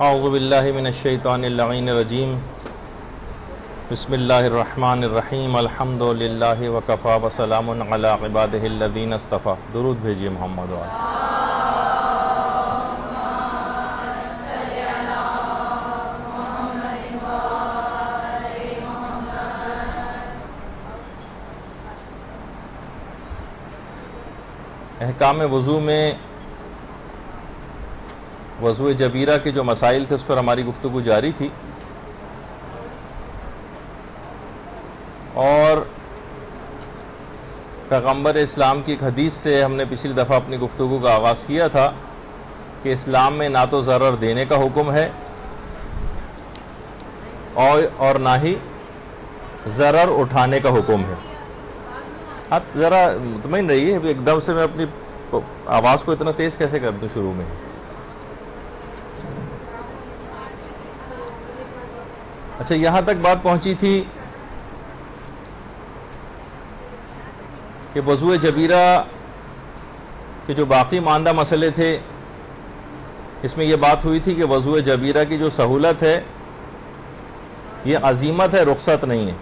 اعوذ باللہ من الشیطان اللعین الرجیم بسم اللہ الرحمن الرحیم الحمد للہ وکفا وسلام علی عبادہ الذین اصطفیٰ. درود بھیجیے محمد وعلیہ. احکام وضو میں وضو جبیرہ کے جو مسائل تھے اس پر ہماری گفتگو جاری تھی، اور پیغمبر اسلام کی ایک حدیث سے ہم نے پچھلی دفعہ اپنی گفتگو کا آغاز کیا تھا کہ اسلام میں نہ تو ضرر دینے کا حکم ہے اور نہ ہی ضرر اٹھانے کا حکم ہے. آپ ذرا مطمئن رہیے، ایک دم سے میں اپنی آواز کو اتنا تیز کیسے کر دوں شروع میں. اچھا، یہاں تک بات پہنچی تھی کہ وضو جبیرہ کے جو باقی ماندہ مسئلے تھے اس میں یہ بات ہوئی تھی کہ وضو جبیرہ کی جو سہولت ہے یہ عزیمت ہے، رخصت نہیں ہے.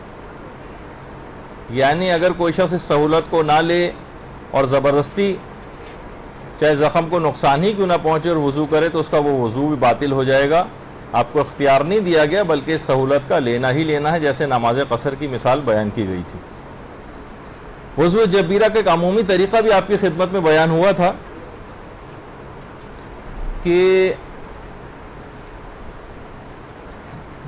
یعنی اگر کوئی شخص اس سہولت کو نہ لے اور زبردستی چاہے زخم کو نقصان ہی کیوں نہ پہنچے اور وضو کرے تو اس کا وہ وضو بھی باطل ہو جائے گا. آپ کو اختیار نہیں دیا گیا بلکہ اس سہولت کا لینا ہی لینا ہے، جیسے نماز قصر کی مثال بیان کی گئی تھی. وضو جبیرہ کا ایک عمومی طریقہ بھی آپ کی خدمت میں بیان ہوا تھا کہ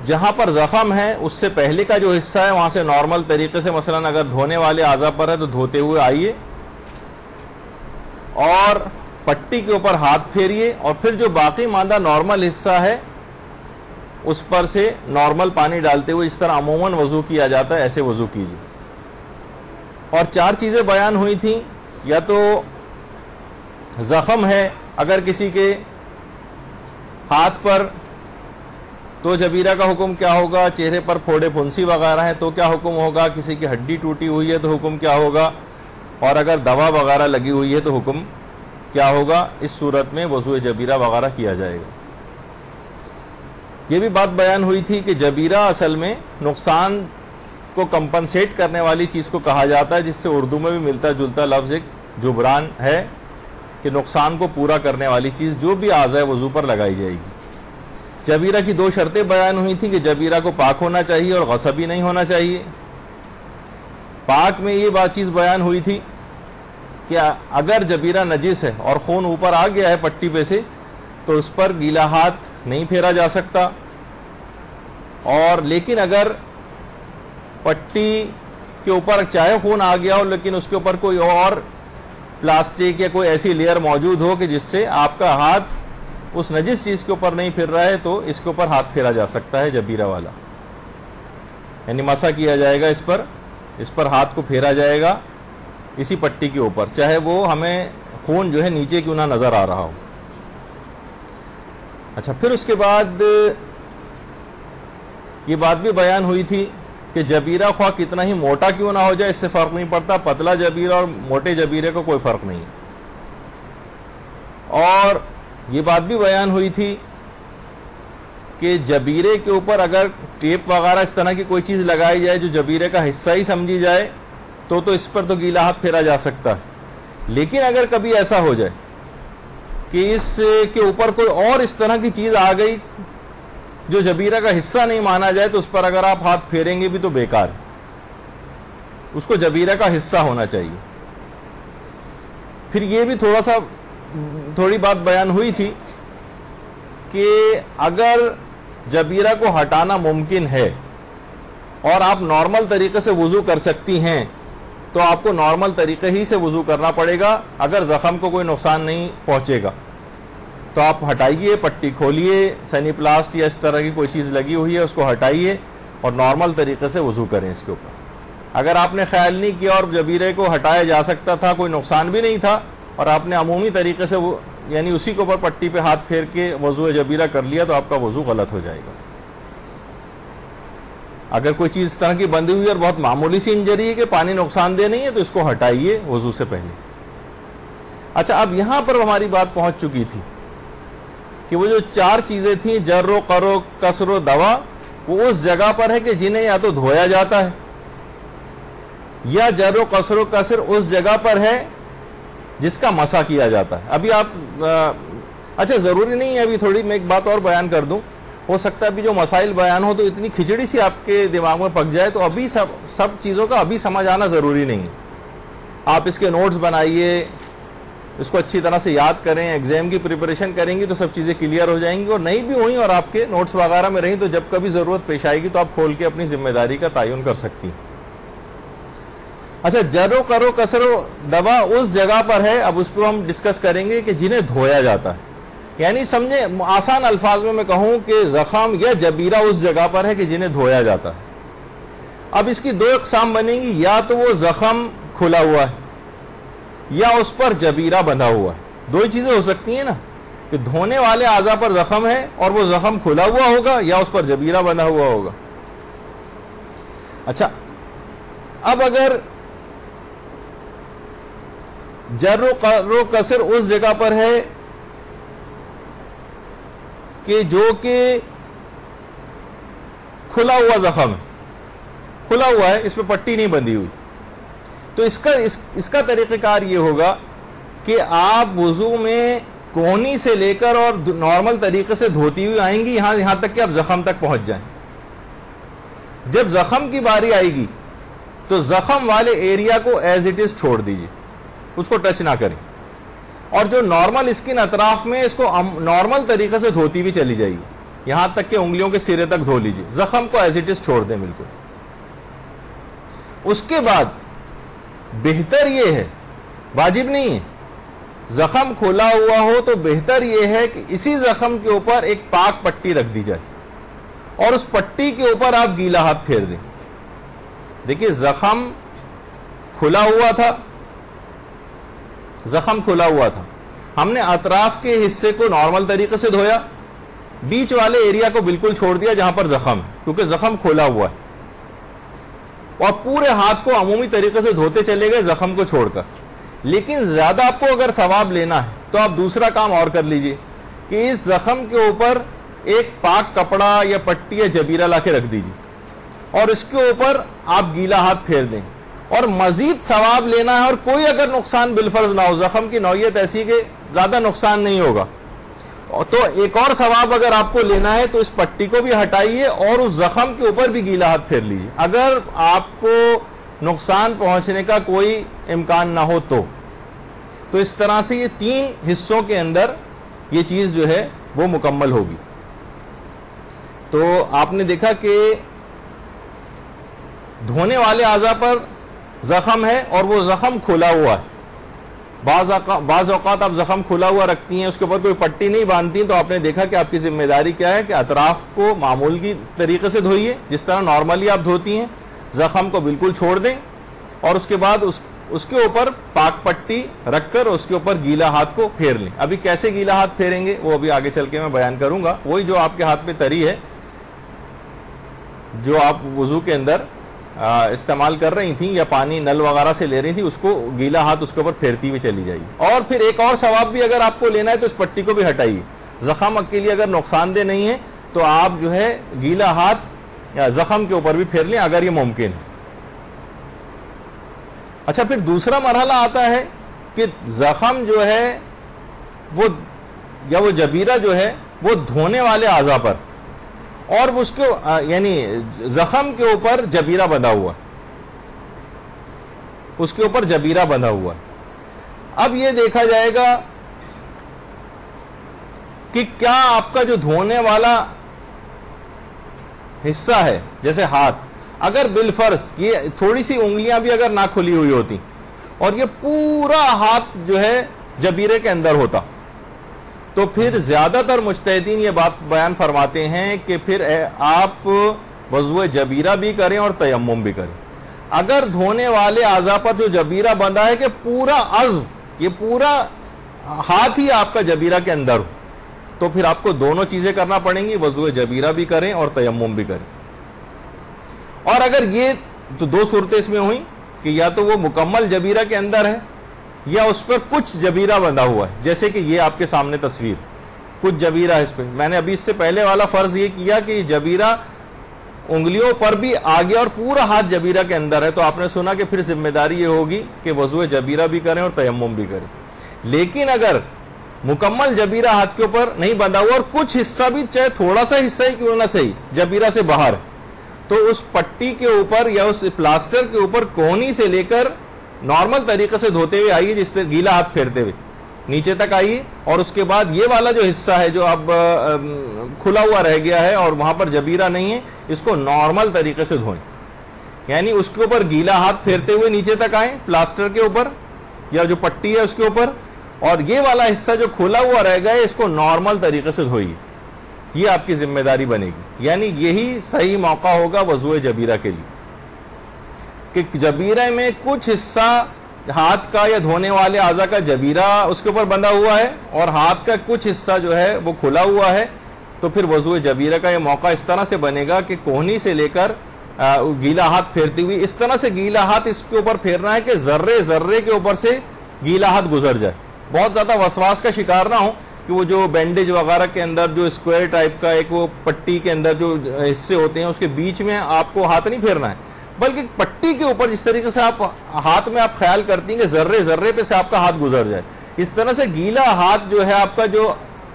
جہاں پر زخم ہے اس سے پہلے کا جو حصہ ہے وہاں سے نارمل طریقے سے، مثلا اگر دھونے والے اعضاء پر ہے تو دھوتے ہوئے آئیے اور پٹی کے اوپر ہاتھ پھیریے، اور پھر جو باقی ماندہ نارمل حصہ ہے اس پر سے نارمل پانی ڈالتے ہوئے اس طرح عموماً وضو کیا جاتا ہے، ایسے وضو کیجیے. اور چار چیزیں بیان ہوئی تھیں. یا تو زخم ہے اگر کسی کے ہاتھ پر تو جبیرہ کا حکم کیا ہوگا، چہرے پر پھوڑے پھنسی وغیرہ ہیں تو کیا حکم ہوگا، کسی کی ہڈی ٹوٹی ہوئی ہے تو حکم کیا ہوگا، اور اگر دوا وغیرہ لگی ہوئی ہے تو حکم کیا ہوگا. اس صورت میں وضو جبیرہ وغیرہ کیا جائے گا. یہ بھی بات بیان ہوئی تھی کہ جبیرہ اصل میں نقصان کو کمپنسیٹ کرنے والی چیز کو کہا جاتا ہے، جس سے اردو میں بھی ملتا جلتا لفظ ایک جبران ہے کہ نقصان کو پورا کرنے والی چیز جو بھی اعضاء وضو پر لگائی جائے گی. جبیرہ کی دو شرطیں بیان ہوئی تھیں کہ جبیرہ کو پاک ہونا چاہیے اور غصبی نہیں ہونا چاہیے. پاک میں یہ بات چیز بیان ہوئی تھی کہ اگر جبیرہ نجس ہے اور خون اوپر آ گیا ہے پٹی پہ سے تو اس پر گیلا ہاتھ نہیں پھیرا جا سکتا، اور لیکن اگر پٹی کے اوپر چاہے خون آ گیا ہو لیکن اس کے اوپر کوئی اور پلاسٹک یا کوئی ایسی لیئر موجود ہو کہ جس سے آپ کا ہاتھ اس نجس چیز کے اوپر نہیں پھر رہا ہے تو اس کے اوپر ہاتھ پھیرا جا سکتا ہے جبیرہ والا. یعنی مسح کیا جائے گا، اس پر ہاتھ کو پھیرا جائے گا اسی پٹی کے اوپر، چاہے وہ ہمیں خون جو ہے نیچے کیوں نہ نظر آ رہا ہو. اچھا، پھر اس کے بعد یہ بات بھی بیان ہوئی تھی کہ جبیرہ خواہ کتنا ہی موٹا کیوں نہ ہو جائے اس سے فرق نہیں پڑتا، پتلا جبیرہ اور موٹے جبیرے کو کوئی فرق نہیں. اور یہ بات بھی بیان ہوئی تھی کہ جبیرے کے اوپر اگر ٹیپ وغیرہ اس طرح کی کوئی چیز لگائی جائے جو جبیرے کا حصہ ہی سمجھی جائے تو اس پر تو گیلا ہاتھ پھیرا جا سکتا ہے. لیکن اگر کبھی ایسا ہو جائے کہ اس کے اوپر کوئی اور اس طرح کی چیز آ گئی جو جبیرہ کا حصہ نہیں مانا جائے تو اس پر اگر آپ ہاتھ پھیریں گے بھی تو بیکار ہے، اس کو جبیرہ کا حصہ ہونا چاہیے. پھر یہ بھی تھوڑی بات بیان ہوئی تھی کہ اگر جبیرہ کو ہٹانا ممکن ہے اور آپ نارمل طریقے سے وضو کر سکتی ہیں تو آپ کو نارمل طریقے ہی سے وضو کرنا پڑے گا. اگر زخم کو کوئی نقصان نہیں پہنچے گا تو آپ ہٹائیے، پٹی کھولیے، سینی پلاسٹ یا اس طرح کی کوئی چیز لگی ہوئی ہے اس کو ہٹائیے اور نارمل طریقے سے وضو کریں اس کے اوپر. اگر آپ نے خیال نہیں کیا اور جبیرے کو ہٹایا جا سکتا تھا، کوئی نقصان بھی نہیں تھا، اور آپ نے عمومی طریقے سے یعنی اسی کے اوپر پٹی پہ ہاتھ پھیر کے وضو جبیرہ کر لیا تو آپ کا وضو غلط ہو جائے گا. اگر کوئی چیز اس طرح کی بندی ہوئی اور بہت معمولی سی انجری ہے کہ پانی نقصان دہ نہیں ہے تو اس کو ہٹائیے وضو سے پہلے. اچھا، اب یہاں پر ہماری بات پہنچ چکی تھی کہ وہ جو 4 چیزیں تھیں جر و قر و کسر و دوا، وہ اس جگہ پر ہے کہ جنہیں یا تو دھویا جاتا ہے، یا جر و قصر و کسر اس جگہ پر ہے جس کا مسح کیا جاتا ہے۔ ابھی آپ اچھا ضروری نہیں ہے، ابھی تھوڑی میں ایک بات اور بیان کر دوں، ہو سکتا ہے ابھی جو مسائل بیان ہو تو اتنی کھچڑی سی آپ کے دماغ میں پک جائے، تو ابھی سب چیزوں کا ابھی سمجھ آنا ضروری نہیں ہے۔ آپ اس کے نوٹس بنائیے، اس کو اچھی طرح سے یاد کریں، ایگزام کی پریپریشن کریں گی تو سب چیزیں کلیئر ہو جائیں گی، اور نہیں بھی ہوئیں اور آپ کے نوٹس وغیرہ میں رہیں تو جب کبھی ضرورت پیش آئے گی تو آپ کھول کے اپنی ذمہ داری کا تعین کر سکتی ہیں۔ اچھا، جر و قر و کسر و دوا اس جگہ پر ہے، اب اس پہ ہم ڈسکس کریں گے کہ جنہیں دھویا جاتا ہے، یعنی سمجھے آسان الفاظ میں کہوں کہ زخم یا جبیرہ اس جگہ پر ہے کہ جنہیں دھویا جاتا ہے۔ اب اس کی 2 اقسام بنیں گی، یا تو وہ زخم کھلا ہوا ہے یا اس پر جبیرہ بندھا ہوا ہے۔ 2 چیزیں ہو سکتی ہیں نا، کہ دھونے والے اعضاء پر زخم ہے اور وہ زخم کھلا ہوا ہوگا یا اس پر جبیرہ بندھا ہوا ہوگا۔ اچھا، اب اگر جر و قر و کسر اس جگہ پر ہے کہ جو کہ کھلا ہوا زخم ہے، کھلا ہوا ہے، اس پہ پٹی نہیں بندھی ہوئی، تو اس کا طریقہ کار یہ ہوگا کہ آپ وضو میں کونی سے لے کر اور نارمل طریقے سے دھوتی ہوئی آئیں گی یہاں تک کہ آپ زخم تک پہنچ جائیں۔ جب زخم کی باری آئے گی تو زخم والے ایریا کو ایز اٹ از چھوڑ دیجیے، اس کو ٹچ نہ کریں، اور جو نارمل اسکن اطراف میں اس کو نارمل طریقے سے دھوتی بھی چلی جائے گی یہاں تک کہ انگلیوں کے سرے تک دھو لیجیے، زخم کو ایز اٹ از چھوڑ دیں بالکل۔ اس کے بعد بہتر یہ ہے، واجب نہیں ہے، زخم کھولا ہوا ہو تو بہتر یہ ہے کہ اسی زخم کے اوپر ایک پاک پٹی رکھ دی جائے اور اس پٹی کے اوپر آپ گیلا ہاتھ پھیر دیں۔ دیکھیے زخم کھلا ہوا تھا، زخم کھلا ہوا تھا، ہم نے اطراف کے حصے کو نارمل طریقے سے دھویا، بیچ والے ایریا کو بالکل چھوڑ دیا جہاں پر زخم ہے، کیونکہ زخم کھلا ہوا ہے، اور پورے ہاتھ کو عمومی طریقے سے دھوتے چلے گئے زخم کو چھوڑ کر۔ لیکن زیادہ آپ کو اگر ثواب لینا ہے تو آپ دوسرا کام اور کر لیجئے کہ اس زخم کے اوپر ایک پاک کپڑا یا پٹی یا جبیرہ لا کے رکھ دیجئے اور اس کے اوپر آپ گیلا ہاتھ پھیر دیں، اور مزید ثواب لینا ہے اور کوئی اگر نقصان بالفرض نہ ہو، زخم کی نوعیت ایسی کہ زیادہ نقصان نہیں ہوگا، تو ایک اور ثواب اگر آپ کو لینا ہے تو اس پٹی کو بھی ہٹائیے اور اس زخم کے اوپر بھی گیلا ہاتھ پھیر لیجیے، اگر آپ کو نقصان پہنچنے کا کوئی امکان نہ ہو تو اس طرح سے یہ 3 حصوں کے اندر یہ چیز جو ہے وہ مکمل ہوگی۔ تو آپ نے دیکھا کہ دھونے والے اعضاء پر زخم ہے اور وہ زخم کھلا ہوا ہے، بعض اوقات آپ زخم کھلا ہوا رکھتی ہیں، اس کے اوپر کوئی پٹی نہیں باندھتی ہیں، تو آپ نے دیکھا کہ آپ کی ذمہ داری کیا ہے کہ اطراف کو معمول کی طریقے سے دھوئیے جس طرح نارملی آپ دھوتی ہیں، زخم کو بالکل چھوڑ دیں اور اس کے بعد اس کے اوپر پاک پٹی رکھ کر اس کے اوپر گیلا ہاتھ کو پھیر لیں۔ ابھی کیسے گیلا ہاتھ پھیریں گے وہ ابھی آگے چل کے میں بیان کروں گا، وہی جو آپ کے ہاتھ پہ تری ہے جو آپ وضو کے اندر استعمال کر رہی تھیں یا پانی نل وغیرہ سے لے رہی تھی، اس کو گیلا ہاتھ اس کے اوپر پھیرتی ہوئی چلی جائیے۔ اور پھر ایک اور ثواب بھی اگر آپ کو لینا ہے تو اس پٹی کو بھی ہٹائیے، زخم کے لیے اگر نقصان دہ نہیں ہے تو آپ جو ہے گیلا ہاتھ یا زخم کے اوپر بھی پھیر لیں اگر یہ ممکن ہے۔ اچھا، پھر دوسرا مرحلہ آتا ہے کہ زخم جو ہے وہ یا وہ جبیرہ جو ہے وہ دھونے والے اعضاء پر، اور اس کو یعنی زخم کے اوپر جبیرہ بندھا ہوا، اس کے اوپر جبیرہ بندھا ہوا۔ اب یہ دیکھا جائے گا کہ کیا آپ کا جو دھونے والا حصہ ہے جیسے ہاتھ، اگر بالفرض یہ تھوڑی سی انگلیاں بھی اگر نہ کھلی ہوئی ہوتی اور یہ پورا ہاتھ جو ہے جبیرے کے اندر ہوتا تو پھر زیادہ تر مجتہدین یہ بات بیان فرماتے ہیں کہ پھر آپ وضو جبیرہ بھی کریں اور تیمم بھی کریں۔ اگر دھونے والے اعضاء پر جو جبیرہ بندھا ہے کہ پورا عضو، یہ پورا ہاتھ ہی آپ کا جبیرہ کے اندر ہو، تو پھر آپ کو دونوں چیزیں کرنا پڑیں گی، وضو جبیرہ بھی کریں اور تیمم بھی کریں۔ اور اگر یہ تو 2 صورتیں اس میں ہوئیں کہ یا تو وہ مکمل جبیرہ کے اندر ہے یا اس پر کچھ جبیرہ بندھا ہوا ہے، جیسے کہ یہ آپ کے سامنے تصویر، کچھ جبیرہ اس پہ. میں نے ابھی اس سے پہلے والا فرض یہ کیا کہ جبیرہ انگلیوں پر بھی آگے اور پورا ہاتھ جبیرہ کے اندر ہے, تو آپ نے سنا کہ پھر ذمہ داری یہ ہوگی کہ وضوء جبیرہ بھی کریں اور تیمم بھی کریں. لیکن اگر مکمل جبیرہ ہاتھ کے اوپر نہیں بندھا ہوا اور کچھ حصہ بھی, چاہے تھوڑا سا حصہ ہی کیوں نہ صحیح, جبیرہ سے باہر, تو اس پٹی کے اوپر یا اس پلاسٹر کے اوپر کونی سے لے کر نارمل طریقے سے دھوتے ہوئے آئیے, جس طرح گیلا ہاتھ پھیرتے ہوئے نیچے تک آئیے, اور اس کے بعد یہ والا جو حصہ ہے جو اب کھلا ہوا رہ گیا ہے اور وہاں پر جبیرہ نہیں ہے, اس کو نارمل طریقے سے دھوئیں. یعنی اس کے اوپر گیلا ہاتھ پھیرتے ہوئے نیچے تک آئیں پلاسٹر کے اوپر یا جو پٹی ہے اس کے اوپر, اور یہ والا حصہ جو کھلا ہوا رہ گیا ہے اس کو نارمل طریقے سے دھوئیے. یہ آپ کی ذمہ داری بنے گی. یعنی یہی صحیح موقع ہوگا وضوء جبیرہ کے لیے کہ جبیرہ میں کچھ حصہ ہاتھ کا یا دھونے والے اعضاء کا جبیرہ اس کے اوپر بندھا ہوا ہے اور ہاتھ کا کچھ حصہ جو ہے وہ کھلا ہوا ہے, تو پھر وضوء جبیرہ کا یہ موقع اس طرح سے بنے گا کہ کوہنی سے لے کر گیلا ہاتھ پھیرتی ہوئی, اس طرح سے گیلا ہاتھ اس کے اوپر پھیرنا ہے کہ ذرے ذرے کے اوپر سے گیلا ہاتھ گزر جائے. بہت زیادہ وسواس کا شکار نہ ہو کہ وہ جو بینڈیج وغیرہ کے اندر جو اسکوائر ٹائپ کا ایک وہ پٹی کے اندر جو حصے ہوتے ہیں اس کے بیچ میں آپ کو ہاتھ نہیں پھیرنا ہے, بلکہ پٹی کے اوپر جس طریقے سے آپ ہاتھ میں آپ خیال کرتی ہیں کہ ذرے ذرے پہ سے آپ کا ہاتھ گزر جائے, اس طرح سے گیلا ہاتھ جو ہے آپ کا جو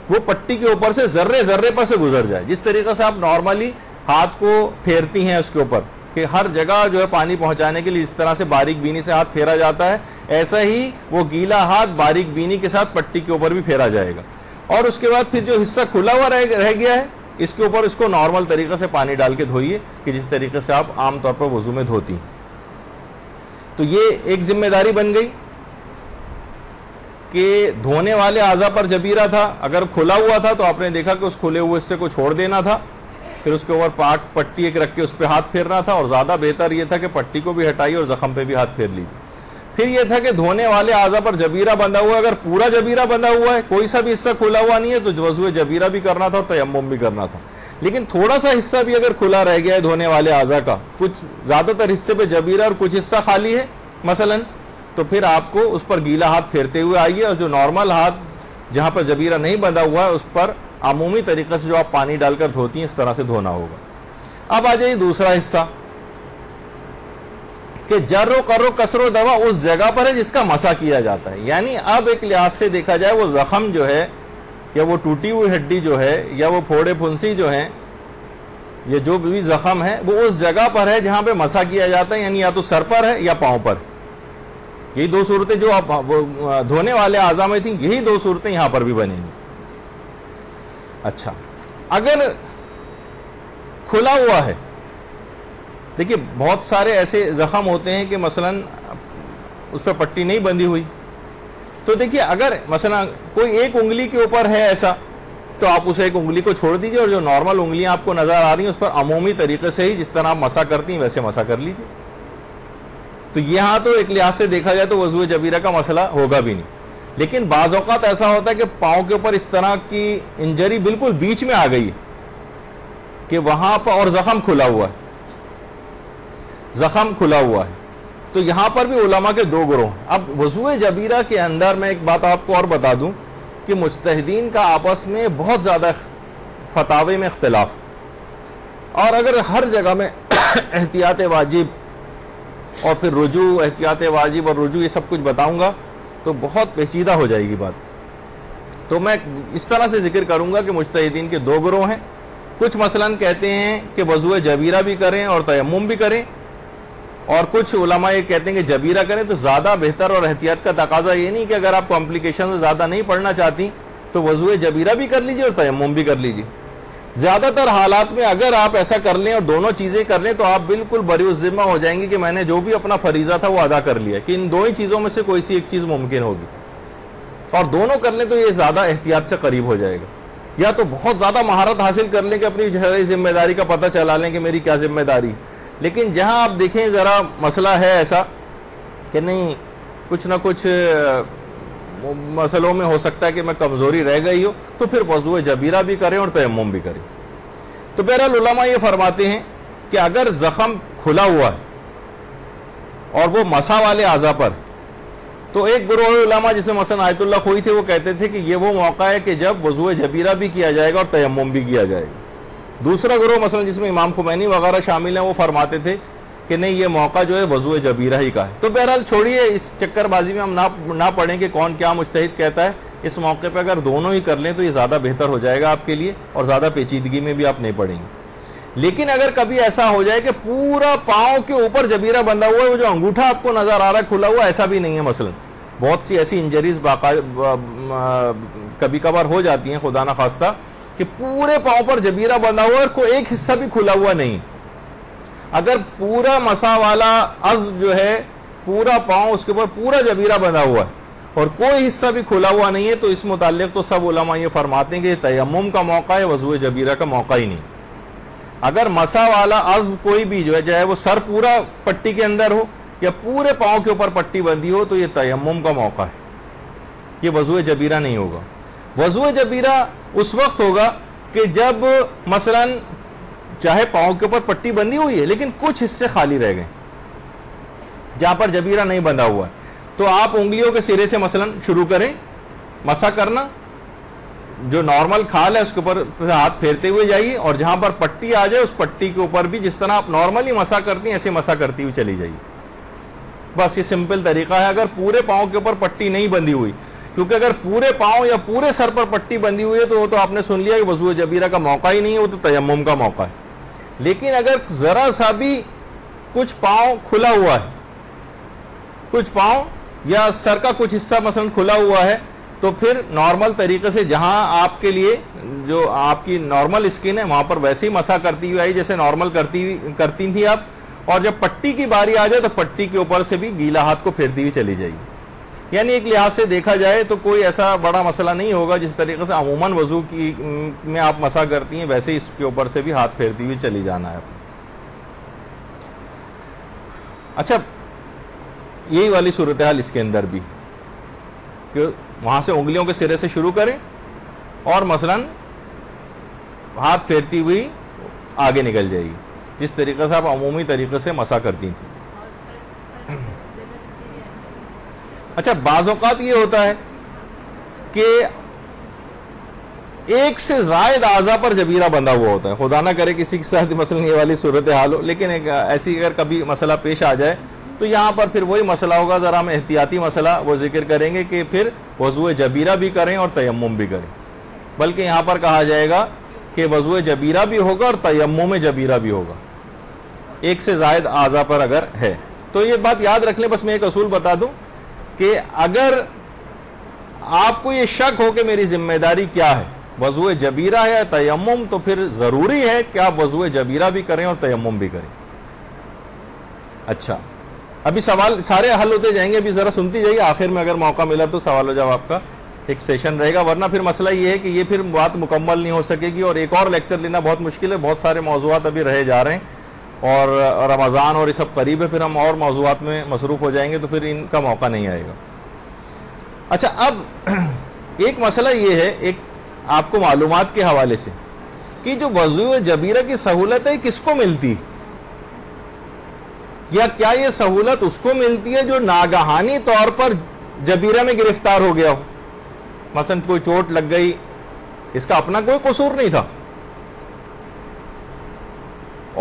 وہ پٹی کے اوپر سے ذرے ذرے پر سے گزر جائے. جس طریقے سے آپ نارملی ہاتھ کو پھیرتی ہیں اس کے اوپر کہ ہر جگہ جو ہے پانی پہنچانے کے لیے اس طرح سے باریک بینی سے ہاتھ پھیرا جاتا ہے, ایسا ہی وہ گیلا ہاتھ باریک بینی کے ساتھ پٹی کے اوپر بھی پھیرا جائے گا. اور اس کے بعد پھر جو حصہ کھلا ہوا رہ گیا ہے اس کے اوپر اس کو نارمل طریقے سے پانی ڈال کے دھوئیے کہ جس طریقے سے آپ عام طور پر وضو میں دھوتی ہیں. تو یہ ایک ذمہ داری بن گئی کہ دھونے والے اعضاء پر جبیرہ تھا, اگر کھلا ہوا تھا تو آپ نے دیکھا کہ اس کھلے ہوئے حصے کو چھوڑ دینا تھا, پھر اس کے اوپر پٹی ایک رکھ کے اس پہ ہاتھ پھیرنا تھا, اور زیادہ بہتر یہ تھا کہ پٹی کو بھی ہٹائیے اور زخم پہ بھی ہاتھ پھیر لیجیے. پھر یہ تھا کہ دھونے والے اعضاء پر جبیرہ بندھا ہوا ہے, اگر پورا جبیرہ بندھا ہوا ہے, کوئی سا بھی حصہ کھلا ہوا نہیں ہے, تو وضوء جبیرہ بھی کرنا تھا اور تیمم بھی کرنا تھا. لیکن تھوڑا سا حصہ بھی اگر کھلا رہ گیا ہے دھونے والے اعضاء کا, کچھ زیادہ تر حصے پہ جبیرہ اور کچھ حصہ خالی ہے مثلا, تو پھر آپ کو اس پر گیلا ہاتھ پھیرتے ہوئے آئیے, اور جو نارمل ہاتھ جہاں پر جبیرہ نہیں بندھا ہوا ہے اس پر عمومی طریقے سے جو آپ پانی ڈال کر دھوتی ہیں اس طرح سے دھونا ہوگا. اب آ جائیے دوسرا حصہ کہ جر و قر و کسر و دوا اس جگہ پر ہے جس کا مسح کیا جاتا ہے. یعنی اب ایک لحاظ سے دیکھا جائے وہ زخم جو ہے یا وہ ٹوٹی ہوئی ہڈی جو ہے یا وہ پھوڑے پھنسی جو ہیں, یہ جو بھی زخم ہے وہ اس جگہ پر ہے جہاں پہ مسح کیا جاتا ہے, یعنی یا تو سر پر ہے یا پاؤں پر. یہی دو صورتیں جو دھونے والے اعضاء میں تھیں, یہی دو صورتیں یہاں پر بھی بنیں گی. اچھا, اگر کھلا ہوا ہے, دیکھیے بہت سارے ایسے زخم ہوتے ہیں کہ مثلا اس پہ پٹی نہیں بندھی ہوئی, تو دیکھیے اگر مثلا کوئی ایک انگلی کے اوپر ہے ایسا, تو آپ اسے ایک انگلی کو چھوڑ دیجئے اور جو نارمل انگلیاں آپ کو نظر آ رہی ہیں اس پر عمومی طریقے سے ہی جس طرح آپ مسح کرتی ہیں ویسے مسح کر لیجئے. تو یہاں تو ایک لحاظ سے دیکھا جائے تو وضوء جبیرہ کا مسئلہ ہوگا بھی نہیں. لیکن بعض اوقات ایسا ہوتا ہے کہ پاؤں کے اوپر اس طرح کی انجری بالکل بیچ میں آ گئی ہے کہ وہاں پر اور زخم کھلا ہوا ہے, زخم کھلا ہوا ہے, تو یہاں پر بھی علماء کے دو گروہ ہیں. اب وضوء جبیرہ کے اندر میں ایک بات آپ کو اور بتا دوں کہ مجتہدین کا آپس میں بہت زیادہ فتاوے میں اختلاف, اور اگر ہر جگہ میں احتیاط واجب اور پھر رجوع, احتیاط واجب اور رجوع یہ سب کچھ بتاؤں گا تو بہت پیچیدہ ہو جائے گی بات. تو میں اس طرح سے ذکر کروں گا کہ مجتہدین کے دو گروہ ہیں. کچھ مثلا کہتے ہیں کہ وضوء جبیرہ بھی کریں اور تیمم بھی کریں, اور کچھ علماء یہ کہتے ہیں کہ جبیرہ کریں. تو زیادہ بہتر اور احتیاط کا تقاضا یہ نہیں کہ اگر آپ کمپلیکیشن زیادہ نہیں پڑھنا چاہتی تو وضوء جبیرہ بھی کر لیجئے اور تیمم بھی کر لیجئے. زیادہ تر حالات میں اگر آپ ایسا کر لیں اور دونوں چیزیں کر لیں تو آپ بالکل بری الذمہ ہو جائیں گے کہ میں نے جو بھی اپنا فریضہ تھا وہ ادا کر لیا, کہ ان دو ہی چیزوں میں سے کوئی سی ایک چیز ممکن ہوگی, اور دونوں کر لیں تو یہ زیادہ احتیاط سے قریب ہو جائے گا. یا تو بہت زیادہ مہارت حاصل کر لیں کہ اپنی شرعی ذمہ داری کا پتہ چلا لیں کہ میری کیا ذمہ داری. لیکن جہاں آپ دیکھیں ذرا مسئلہ ہے ایسا کہ نہیں کچھ نہ کچھ مسئلوں میں ہو سکتا ہے کہ میں کمزوری رہ گئی ہو, تو پھر وضوء جبیرہ بھی کریں اور تیمم بھی کریں. تو بہرحال علماء یہ فرماتے ہیں کہ اگر زخم کھلا ہوا ہے اور وہ مسح والے اعضاء پر, تو ایک گروہ علماء جس میں مثلا آیت اللہ خوئی تھے وہ کہتے تھے کہ یہ وہ موقع ہے کہ جب وضوء جبیرہ بھی کیا جائے گا اور تیمم بھی کیا جائے گا۔ دوسرا گروہ مثلا جس میں امام خمینی وغیرہ شامل ہیں وہ فرماتے تھے کہ نہیں یہ موقع جو ہے وضوء جبیرہ ہی کا ہے۔ تو بہرحال چھوڑیے اس چکر بازی میں ہم نہ پڑھیں کہ کون کیا مجتہد کہتا ہے، اس موقع پہ اگر دونوں ہی کر لیں تو یہ زیادہ بہتر ہو جائے گا آپ کے لیے اور زیادہ پیچیدگی میں بھی آپ نہیں پڑیں گے۔ لیکن اگر کبھی ایسا ہو جائے کہ پورا پاؤں کے اوپر جبیرہ بندھا ہوا ہے، وہ جو انگوٹھا آپ کو نظر آ رہا ہے کھلا ہوا، ایسا بھی نہیں ہے، مثلا بہت سی ایسی انجریز کبھی کبھار ہو جاتی ہیں خدا نخواستہ کہ پورے پاؤں پر جبیرہ بندھا ہوا ہے اور کوئی ایک حصہ بھی کھلا ہوا نہیں۔ اگر پورا مسا والا عضو جو ہے پورا پاؤں اس کے اوپر پورا جبیرہ بندھا ہوا ہے اور کوئی حصہ بھی کھلا ہوا نہیں ہے تو اس متعلق تو سب علماء یہ فرماتے ہیں کہ تیمم کا موقع ہے، وضوء جبیرہ کا موقع ہی نہیں۔ اگر مسا والا عضو کوئی بھی جو ہے چاہے وہ سر پورا پٹی کے اندر ہو یا پورے پاؤں کے اوپر پٹی بندھی ہو تو یہ تیمم کا موقع ہے، یہ وضوء جبیرہ نہیں ہوگا۔ وضوء جبیرہ اس وقت ہوگا کہ جب مثلا چاہے پاؤں کے اوپر پٹی بندھی ہوئی ہے لیکن کچھ حصے خالی رہ گئے جہاں پر جبیرہ نہیں بندھا ہوا ہے، تو آپ انگلیوں کے سرے سے مثلا شروع کریں مسا کرنا، جو نارمل کھال ہے اس کے اوپر ہاتھ پھیرتے ہوئے جائیے اور جہاں پر پٹی آ جائے اس پٹی کے اوپر بھی جس طرح آپ نارملی مسا کرتی ہیں ایسے مسا کرتی ہوئی چلی جائیے۔ بس یہ سمپل طریقہ ہے۔ اگر پورے پاؤں کے اوپر پٹی نہیں بندھی ہوئی، کیونکہ اگر پورے پاؤں یا پورے سر پر پٹی بندھی ہوئی ہے تو وہ تو آپ نے سن لیا کہ وضوء جبیرہ کا موقع ہی نہیں ہے، وہ تو تیمم کا موقع ہے۔ لیکن اگر ذرا سا بھی کچھ پاؤں کھلا ہوا ہے، کچھ پاؤں یا سر کا کچھ حصہ مثلا کھلا ہوا ہے، تو پھر نارمل طریقے سے جہاں آپ کے لیے جو آپ کی نارمل اسکن ہے وہاں پر ویسے ہی مسا کرتی ہوئی آئی جیسے نارمل کرتی تھی آپ، اور جب پٹی کی باری آ جائے تو پٹی کے اوپر سے بھی گیلا ہاتھ کو پھیرتی ہوئی چلی جائے گی۔ یعنی ایک لحاظ سے دیکھا جائے تو کوئی ایسا بڑا مسئلہ نہیں ہوگا، جس طریقے سے عموماً وضو میں آپ مسا کرتی ہیں ویسے اس کے اوپر سے بھی ہاتھ پھیرتی ہوئی چلی جانا ہے۔ اچھا، یہی والی صورتحال اس کے اندر بھی کہ وہاں سے انگلیوں کے سرے سے شروع کریں اور مثلاً ہاتھ پھیرتی ہوئی آگے نکل جائے گی جس طریقے سے آپ عمومی طریقے سے مسا کرتی تھیں۔ اچھا، بعض اوقات یہ ہوتا ہے کہ ایک سے زائد اعضاء پر جبیرہ بندھا ہوا ہوتا ہے، خدا نہ کرے کسی کے ساتھ مثلا یہ والی صورتحال ہو، لیکن ایسی اگر کبھی مسئلہ پیش آ جائے تو یہاں پر پھر وہی مسئلہ ہوگا، ذرا ہم احتیاطی مسئلہ وہ ذکر کریں گے کہ پھر وضوء جبیرہ بھی کریں اور تیمم بھی کریں، بلکہ یہاں پر کہا جائے گا کہ وضوء جبیرہ بھی ہوگا اور تیمم جبیرہ بھی ہوگا، ایک سے زائد اعضاء پر اگر ہے تو۔ یہ بات یاد رکھ لیں، بس میں ایک اصول بتا دوں کہ اگر آپ کو یہ شک ہو کہ میری ذمہ داری کیا ہے، وضوء جبیرہ ہے یا تیمم، تو پھر ضروری ہے کہ آپ وضوء جبیرہ بھی کریں اور تیمم بھی کریں۔ اچھا، ابھی سوال سارے حل ہوتے جائیں گے، ابھی ذرا سنتی جائیے، آخر میں اگر موقع ملا تو سوال و جواب کا ایک سیشن رہے گا، ورنہ پھر مسئلہ یہ ہے کہ یہ پھر بات مکمل نہیں ہو سکے گی اور ایک اور لیکچر لینا بہت مشکل ہے۔ بہت سارے موضوعات ابھی رہے جا رہے ہیں اور رمضان اور یہ سب قریب ہے، پھر ہم اور موضوعات میں مصروف ہو جائیں گے تو پھر ان کا موقع نہیں آئے گا۔ اچھا، اب ایک مسئلہ یہ ہے، ایک آپ کو معلومات کے حوالے سے، کہ جو وضوء جبیرہ کی سہولت ہے کس کو ملتی، یا کیا یہ سہولت اس کو ملتی ہے جو ناگہانی طور پر جبیرہ میں گرفتار ہو گیا ہو، مثلا کوئی چوٹ لگ گئی، اس کا اپنا کوئی قصور نہیں تھا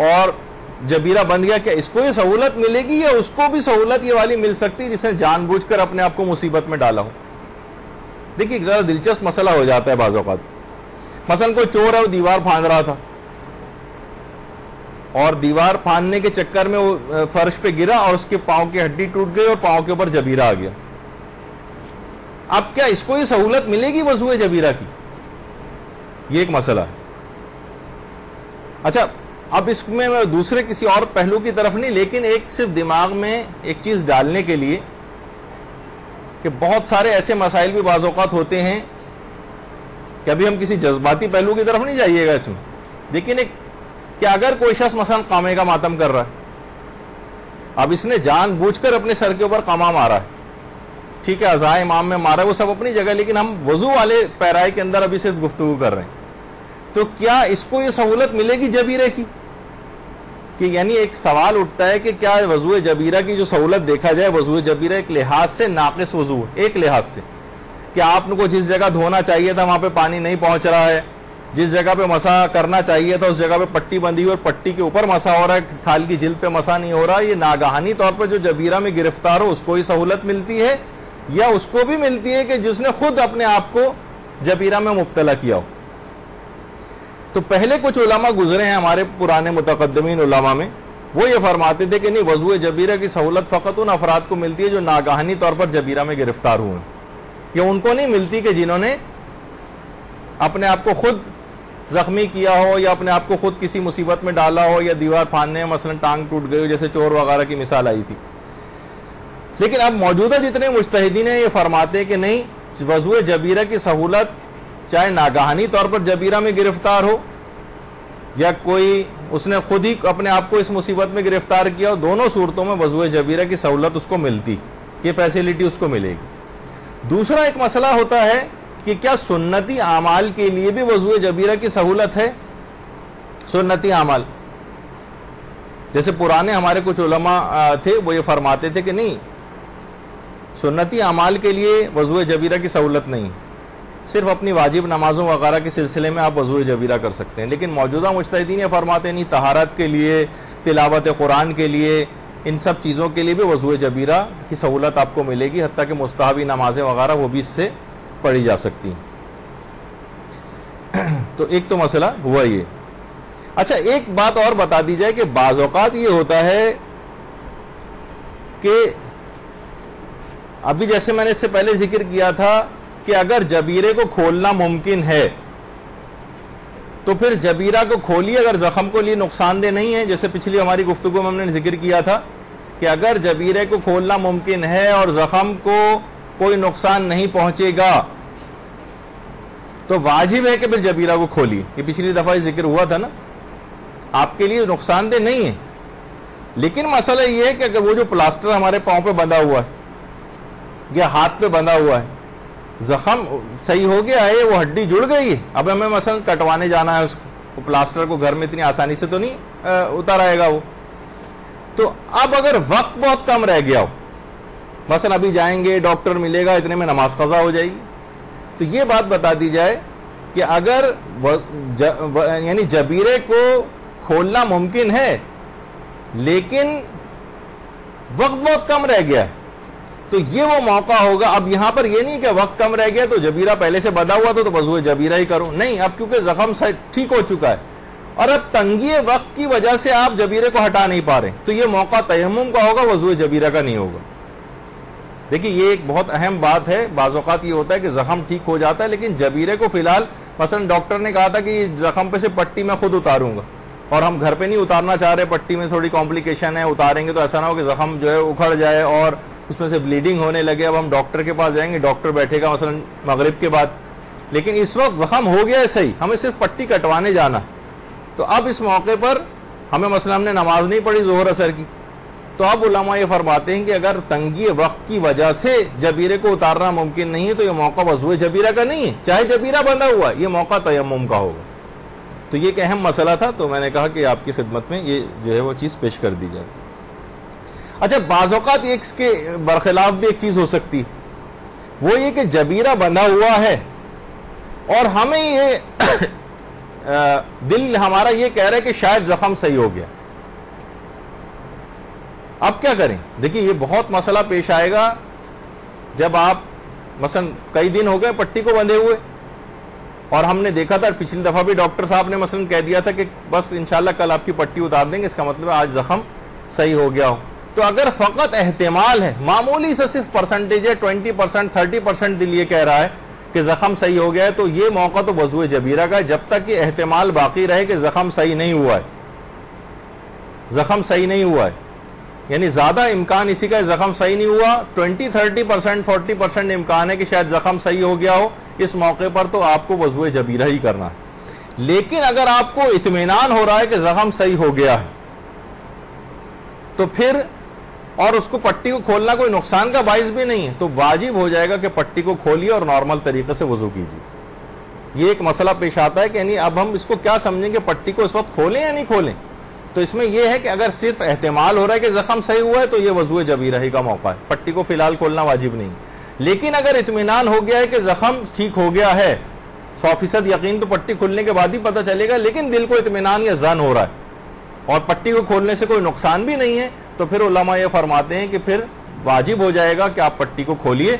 اور جبیرہ بند گیا، کیا اس کو یہ سہولت ملے گی یا اس کو بھی سہولت یہ والی مل سکتی ہے جس نے جان بوجھ کر اپنے آپ کو مصیبت میں ڈالا ہو؟ دیکھیے ایک ذرا دلچسپ مسئلہ ہو جاتا ہے بعض اوقات، مثلا کوئی چور ہے وہ دیوار پھاند رہا تھا اور دیوار پھاندنے کے چکر میں وہ فرش پہ گرا اور اس کے پاؤں کی ہڈی ٹوٹ گئی اور پاؤں کے اوپر جبیرہ آ گیا۔ اب کیا اس کو یہ سہولت ملے گی وضوء جبیرہ کی؟ یہ ایک مسئلہ ہے۔ اچھا، اب اس میں دوسرے کسی اور پہلو کی طرف نہیں، لیکن ایک صرف دماغ میں ایک چیز ڈالنے کے لیے کہ بہت سارے ایسے مسائل بھی بعض اوقات ہوتے ہیں کہ ابھی ہم کسی جذباتی پہلو کی طرف نہیں جائیے گا اس میں، لیکن ایک کہ اگر کوئی شخص مثلا قامے کا ماتم کر رہا ہے، اب اس نے جان بوجھ کر اپنے سر کے اوپر قامہ مارا ہے، ٹھیک ہے، عزائے امام میں مارا ہے، وہ سب اپنی جگہ، لیکن ہم وضو والے پیرائے کے اندر ابھی صرف گفتگو کر رہے ہیں، تو کیا اس کو یہ سہولت ملے گی جبیرے کی؟ کہ یعنی ایک سوال اٹھتا ہے کہ کیا وضو جبیرہ کی جو سہولت دیکھا جائے وضو جبیرہ ایک لحاظ سے ناقص وضو ہے، ایک لحاظ سے کہ آپ کو جس جگہ دھونا چاہیے تھا وہاں پہ پانی نہیں پہنچ رہا ہے، جس جگہ پہ مسح کرنا چاہیے تھا اس جگہ پہ پٹی بندھی ہوئی اور پٹی کے اوپر مسح ہو رہا ہے، کھال کی جلد پہ مسح نہیں ہو رہا، یہ ناگہانی طور پر جو جبیرہ میں گرفتار ہو اس کو ہی سہولت ملتی ہے یا اس کو بھی ملتی ہے کہ جس نے خود اپنے آپ کو جبیرہ میں مبتلا کیا ہو؟ تو پہلے کچھ علماء گزرے ہیں ہمارے پرانے متقدمین علماء میں، وہ یہ فرماتے تھے کہ نہیں، وضو جبیرہ کی سہولت فقط ان افراد کو ملتی ہے جو ناگہانی طور پر جبیرہ میں گرفتار ہوئے، یا ان کو نہیں ملتی کہ جنہوں نے اپنے آپ کو خود زخمی کیا ہو یا اپنے آپ کو خود کسی مصیبت میں ڈالا ہو یا دیوار پھاندنے میں مثلا ٹانگ ٹوٹ گئی ہو، جیسے چور وغیرہ کی مثال آئی تھی۔ لیکن اب موجودہ جتنے مجتہدین ہیں یہ فرماتے ہیں کہ نہیں، وضو جبیرہ کی سہولت چاہے ناگہانی طور پر جبیرہ میں گرفتار ہو یا کوئی اس نے خود ہی اپنے آپ کو اس مصیبت میں گرفتار کیا ہو، دونوں صورتوں میں وضو جبیرہ کی سہولت اس کو ملتی، یہ فیسیلٹی اس کو ملے گی۔ دوسرا ایک مسئلہ ہوتا ہے کہ کیا سنتی اعمال کے لیے بھی وضو جبیرہ کی سہولت ہے؟ سنتی اعمال جیسے پرانے ہمارے کچھ علماء تھے وہ یہ فرماتے تھے کہ نہیں، سنتی اعمال کے لیے وضو جبیرہ کی سہولت نہیں، صرف اپنی واجب نمازوں وغیرہ کے سلسلے میں آپ وضو جبیرہ کر سکتے ہیں۔ لیکن موجودہ مجتہدین یہ فرماتے ہیں نہیں، طہارت کے لیے، تلاوت قرآن کے لیے، ان سب چیزوں کے لیے بھی وضو جبیرہ کی سہولت آپ کو ملے گی، حتیٰ کہ مستحبی نمازیں وغیرہ وہ بھی اس سے پڑھی جا سکتی ہیں۔ تو ایک تو مسئلہ ہوا یہ۔ اچھا ایک بات اور بتا دی جائے کہ بعض اوقات یہ ہوتا ہے کہ ابھی جیسے میں نے اس سے پہلے ذکر کیا تھا کہ اگر جبیرے کو کھولنا ممکن ہے تو پھر جبیرہ کو کھولیے اگر زخم کو لیے نقصان دہ نہیں ہے، جیسے پچھلی ہماری گفتگو میں ہم نے ذکر کیا تھا کہ اگر جبیرے کو کھولنا ممکن ہے اور زخم کو کوئی نقصان نہیں پہنچے گا تو واجب ہے کہ پھر جبیرہ کو کھولیے، یہ پچھلی دفعہ ذکر ہوا تھا نا، آپ کے لیے نقصان دہ نہیں ہے۔ لیکن مسئلہ یہ ہے کہ اگر وہ جو پلاسٹر ہمارے پاؤں پہ بندھا ہوا ہے یا ہاتھ پہ بندھا ہوا ہے، زخم صحیح ہو گیا ہے، وہ ہڈی جڑ گئی ہے، اب ہمیں مثلا کٹوانے جانا ہے اس کو، پلاسٹر کو گھر میں اتنی آسانی سے تو نہیں اتر آئے گا وہ، تو اب اگر وقت بہت کم رہ گیا ہو، مثلا ابھی جائیں گے ڈاکٹر ملے گا اتنے میں نماز قضا ہو جائے گی، تو یہ بات بتا دی جائے کہ اگر یعنی جبیرے کو کھولنا ممکن ہے لیکن وقت بہت کم رہ گیا ہے تو یہ وہ موقع ہوگا۔ اب یہاں پر یہ نہیں کہ وقت کم رہ گیا تو جبیرہ پہلے سے بندھا ہوا تو وضو جبیرہ ہی کرو، نہیں، اب کیونکہ زخم ٹھیک ہو چکا ہے اور اب تنگی وقت کی وجہ سے آپ جبیرے کو ہٹا نہیں پا رہے تو یہ موقع تیمم کا ہوگا، وضو جبیرہ کا نہیں ہوگا۔ دیکھیں یہ ایک بہت اہم بات ہے، بعض اوقات یہ ہوتا ہے کہ زخم ٹھیک ہو جاتا ہے لیکن جبیرے کو فی الحال مثلا ڈاکٹر نے کہا تھا کہ زخم پہ سے پٹی میں خود اتاروں گا اور ہم گھر پہ نہیں اتارنا چاہ رہے، پٹی میں تھوڑی کمپلیکیشن ہے، اتاریں گے تو ایسا نہ ہو کہ زخم جو ہے اکھڑ جائے اور اس میں سے بلیڈنگ ہونے لگے، اب ہم ڈاکٹر کے پاس جائیں گے، ڈاکٹر بیٹھے گا مثلا مغرب کے بعد، لیکن اس وقت زخم ہو گیا ہے صحیح، ہمیں صرف پٹی کٹوانے جانا، تو اب اس موقع پر ہمیں مثلا ہم نے نماز نہیں پڑھی ظہر اثر کی، تو اب علماء یہ فرماتے ہیں کہ اگر تنگی وقت کی وجہ سے جبیرے کو اتارنا ممکن نہیں ہے تو یہ موقع وضو جبیرہ کا نہیں ہے، چاہے جبیرہ بندھا ہوا، یہ موقع تیمم کا ہوگا۔ تو یہ ایک اہم مسئلہ تھا، تو میں نے کہا کہ آپ کی خدمت میں یہ جو ہے وہ چیز پیش کر دی جائے۔ اچھا بعض اوقات اس کے برخلاف بھی ایک چیز ہو سکتی، وہ یہ کہ جبیرہ بندھا ہوا ہے اور ہمیں یہ دل ہمارا یہ کہہ رہا ہے کہ شاید زخم صحیح ہو گیا، اب کیا کریں؟ دیکھیے یہ بہت مسئلہ پیش آئے گا جب آپ مثلا کئی دن ہو گئے پٹی کو بندھے ہوئے اور ہم نے دیکھا تھا پچھلی دفعہ بھی ڈاکٹر صاحب نے مثلا کہہ دیا تھا کہ بس انشاءاللہ کل آپ کی پٹی اتار دیں گے، اس کا مطلب آج زخم صحیح ہو گیا ہو، تو اگر فقط احتمال ہے، معمولی سے صرف پرسنٹیج ہے، 20% 30% دل یہ کہہ رہا ہے کہ زخم صحیح ہو گیا ہے، تو یہ موقع تو وضو جبیرہ کا ہے جب تک یہ احتمال باقی رہے کہ زخم صحیح نہیں ہوا ہے، زخم صحیح نہیں ہوا ہے، یعنی زیادہ امکان اسی کا زخم صحیح نہیں ہوا، 20-30% 40% امکان ہے کہ شاید زخم صحیح ہو گیا ہو، اس موقع پر تو آپ کو وضو جبیرہ ہی کرنا ہے۔ لیکن اگر آپ کو اطمینان ہو رہا ہے کہ زخم صحیح ہو گیا ہے تو پھر اور اس کو پٹی کو کھولنا کوئی نقصان کا باعث بھی نہیں ہے تو واجب ہو جائے گا کہ پٹی کو کھولیے اور نارمل طریقے سے وضو کیجیے۔ یہ ایک مسئلہ پیش آتا ہے کہ یعنی اب ہم اس کو کیا سمجھیں کہ پٹی کو اس وقت کھولیں یا نہیں کھولیں؟ تو اس میں یہ ہے کہ اگر صرف احتمال ہو رہا ہے کہ زخم صحیح ہوا ہے تو یہ وضو جبیرہ ہی کا موقع ہے، پٹی کو فی الحال کھولنا واجب نہیں. لیکن اگر اطمینان ہو گیا ہے کہ زخم ٹھیک ہو گیا ہے، 100% یقین تو پٹی کھلنے کے بعد ہی پتہ چلے گا، لیکن دل کو اطمینان یا ظن ہو رہا ہے اور پٹی کو کھولنے سے کوئی نقصان بھی نہیں ہے، تو پھر علماء یہ فرماتے ہیں کہ پھر واجب ہو جائے گا کہ آپ پٹی کو کھولیے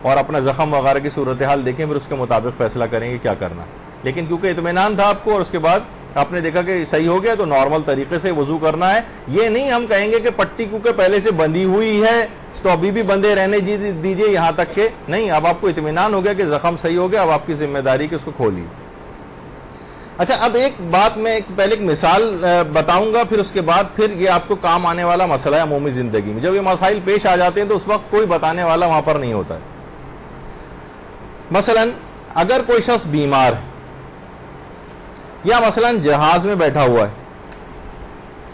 اور اپنا زخم وغیرہ کی صورتحال دیکھیں، پھر اس کے مطابق فیصلہ کریں گے کیا کرنا. لیکن کیونکہ اطمینان تھا آپ کو اور اس کے بعد آپ نے دیکھا کہ صحیح ہو گیا تو نارمل طریقے سے وضو کرنا ہے. یہ نہیں ہم کہیں گے کہ پٹی کیونکہ پہلے سے بندھی ہوئی ہے تو ابھی بھی بندے رہنے دیجئے یہاں تک کہ نہیں، اب آپ کو اطمینان ہو گیا کہ زخم صحیح ہو گیا، اب آپ کی ذمہ داری کہ اس کو کھولیے. اچھا، اب ایک بات میں پہلے ایک مثال بتاؤں گا، پھر اس کے بعد پھر یہ آپ کو کام آنے والا مسئلہ ہے عمومی زندگی میں. جب یہ مسائل پیش آ جاتے ہیں تو اس وقت کوئی بتانے والا وہاں پر نہیں ہوتا ہے. مثلا اگر کوئی شخص بیمار ہے یا مثلا جہاز میں بیٹھا ہوا ہے،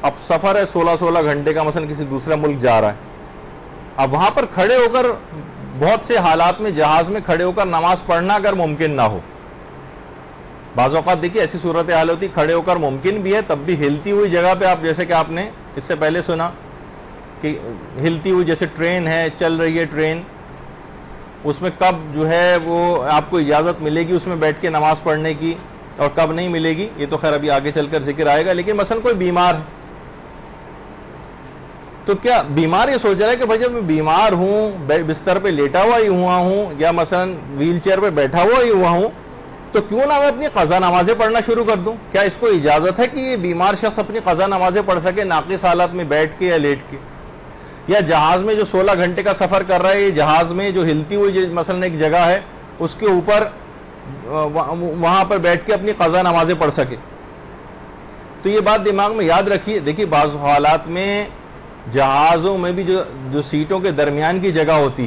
اب سفر ہے 16 گھنٹے کا، مثلا کسی دوسرے ملک جا رہا ہے، اب وہاں پر کھڑے ہو کر بہت سے حالات میں جہاز میں کھڑے ہو کر نماز پڑھنا اگر ممکن نہ ہو، بعض اوقات دیکھیے ایسی صورتحال ہوتی کھڑے ہو کر ممکن بھی ہے، تب بھی ہلتی ہوئی جگہ پہ آپ، جیسے کہ آپ نے اس سے پہلے سنا کہ ہلتی ہوئی جیسے ٹرین ہے، چل رہی ہے ٹرین، اس میں کب جو ہے وہ آپ کو اجازت ملے گی اس میں بیٹھ کے نماز پڑھنے کی اور کب نہیں ملے گی، یہ تو خیر ابھی آگے چل کر ذکر آئے گا. لیکن مثلا کوئی بیمار ہے تو کیا بیمار یہ سوچ رہا ہے کہ بھائی جب میں بیمار ہوں، بستر پہ لیٹا ہوا ہی ہوا ہوں یا مثلا ویل چیئر پہ بیٹھا ہوا ہی ہوا ہوں، تو کیوں نہ میں اپنی قضا نمازیں پڑھنا شروع کر دوں؟ کیا اس کو اجازت ہے کہ یہ بیمار شخص اپنی قضا نمازیں پڑھ سکے ناقص حالات میں بیٹھ کے یا لیٹ کے؟ یا جہاز میں جو 16 گھنٹے کا سفر کر رہا ہے، یہ جہاز میں جو ہلتی ہوئی مثلا ایک جگہ ہے اس کے اوپر وہاں پر بیٹھ کے اپنی قضا نمازیں پڑھ سکے؟ تو یہ بات دماغ میں یاد رکھیے. دیکھیے بعض حالات میں جہازوں میں بھی جو سیٹوں کے درمیان کی جگہ ہوتی،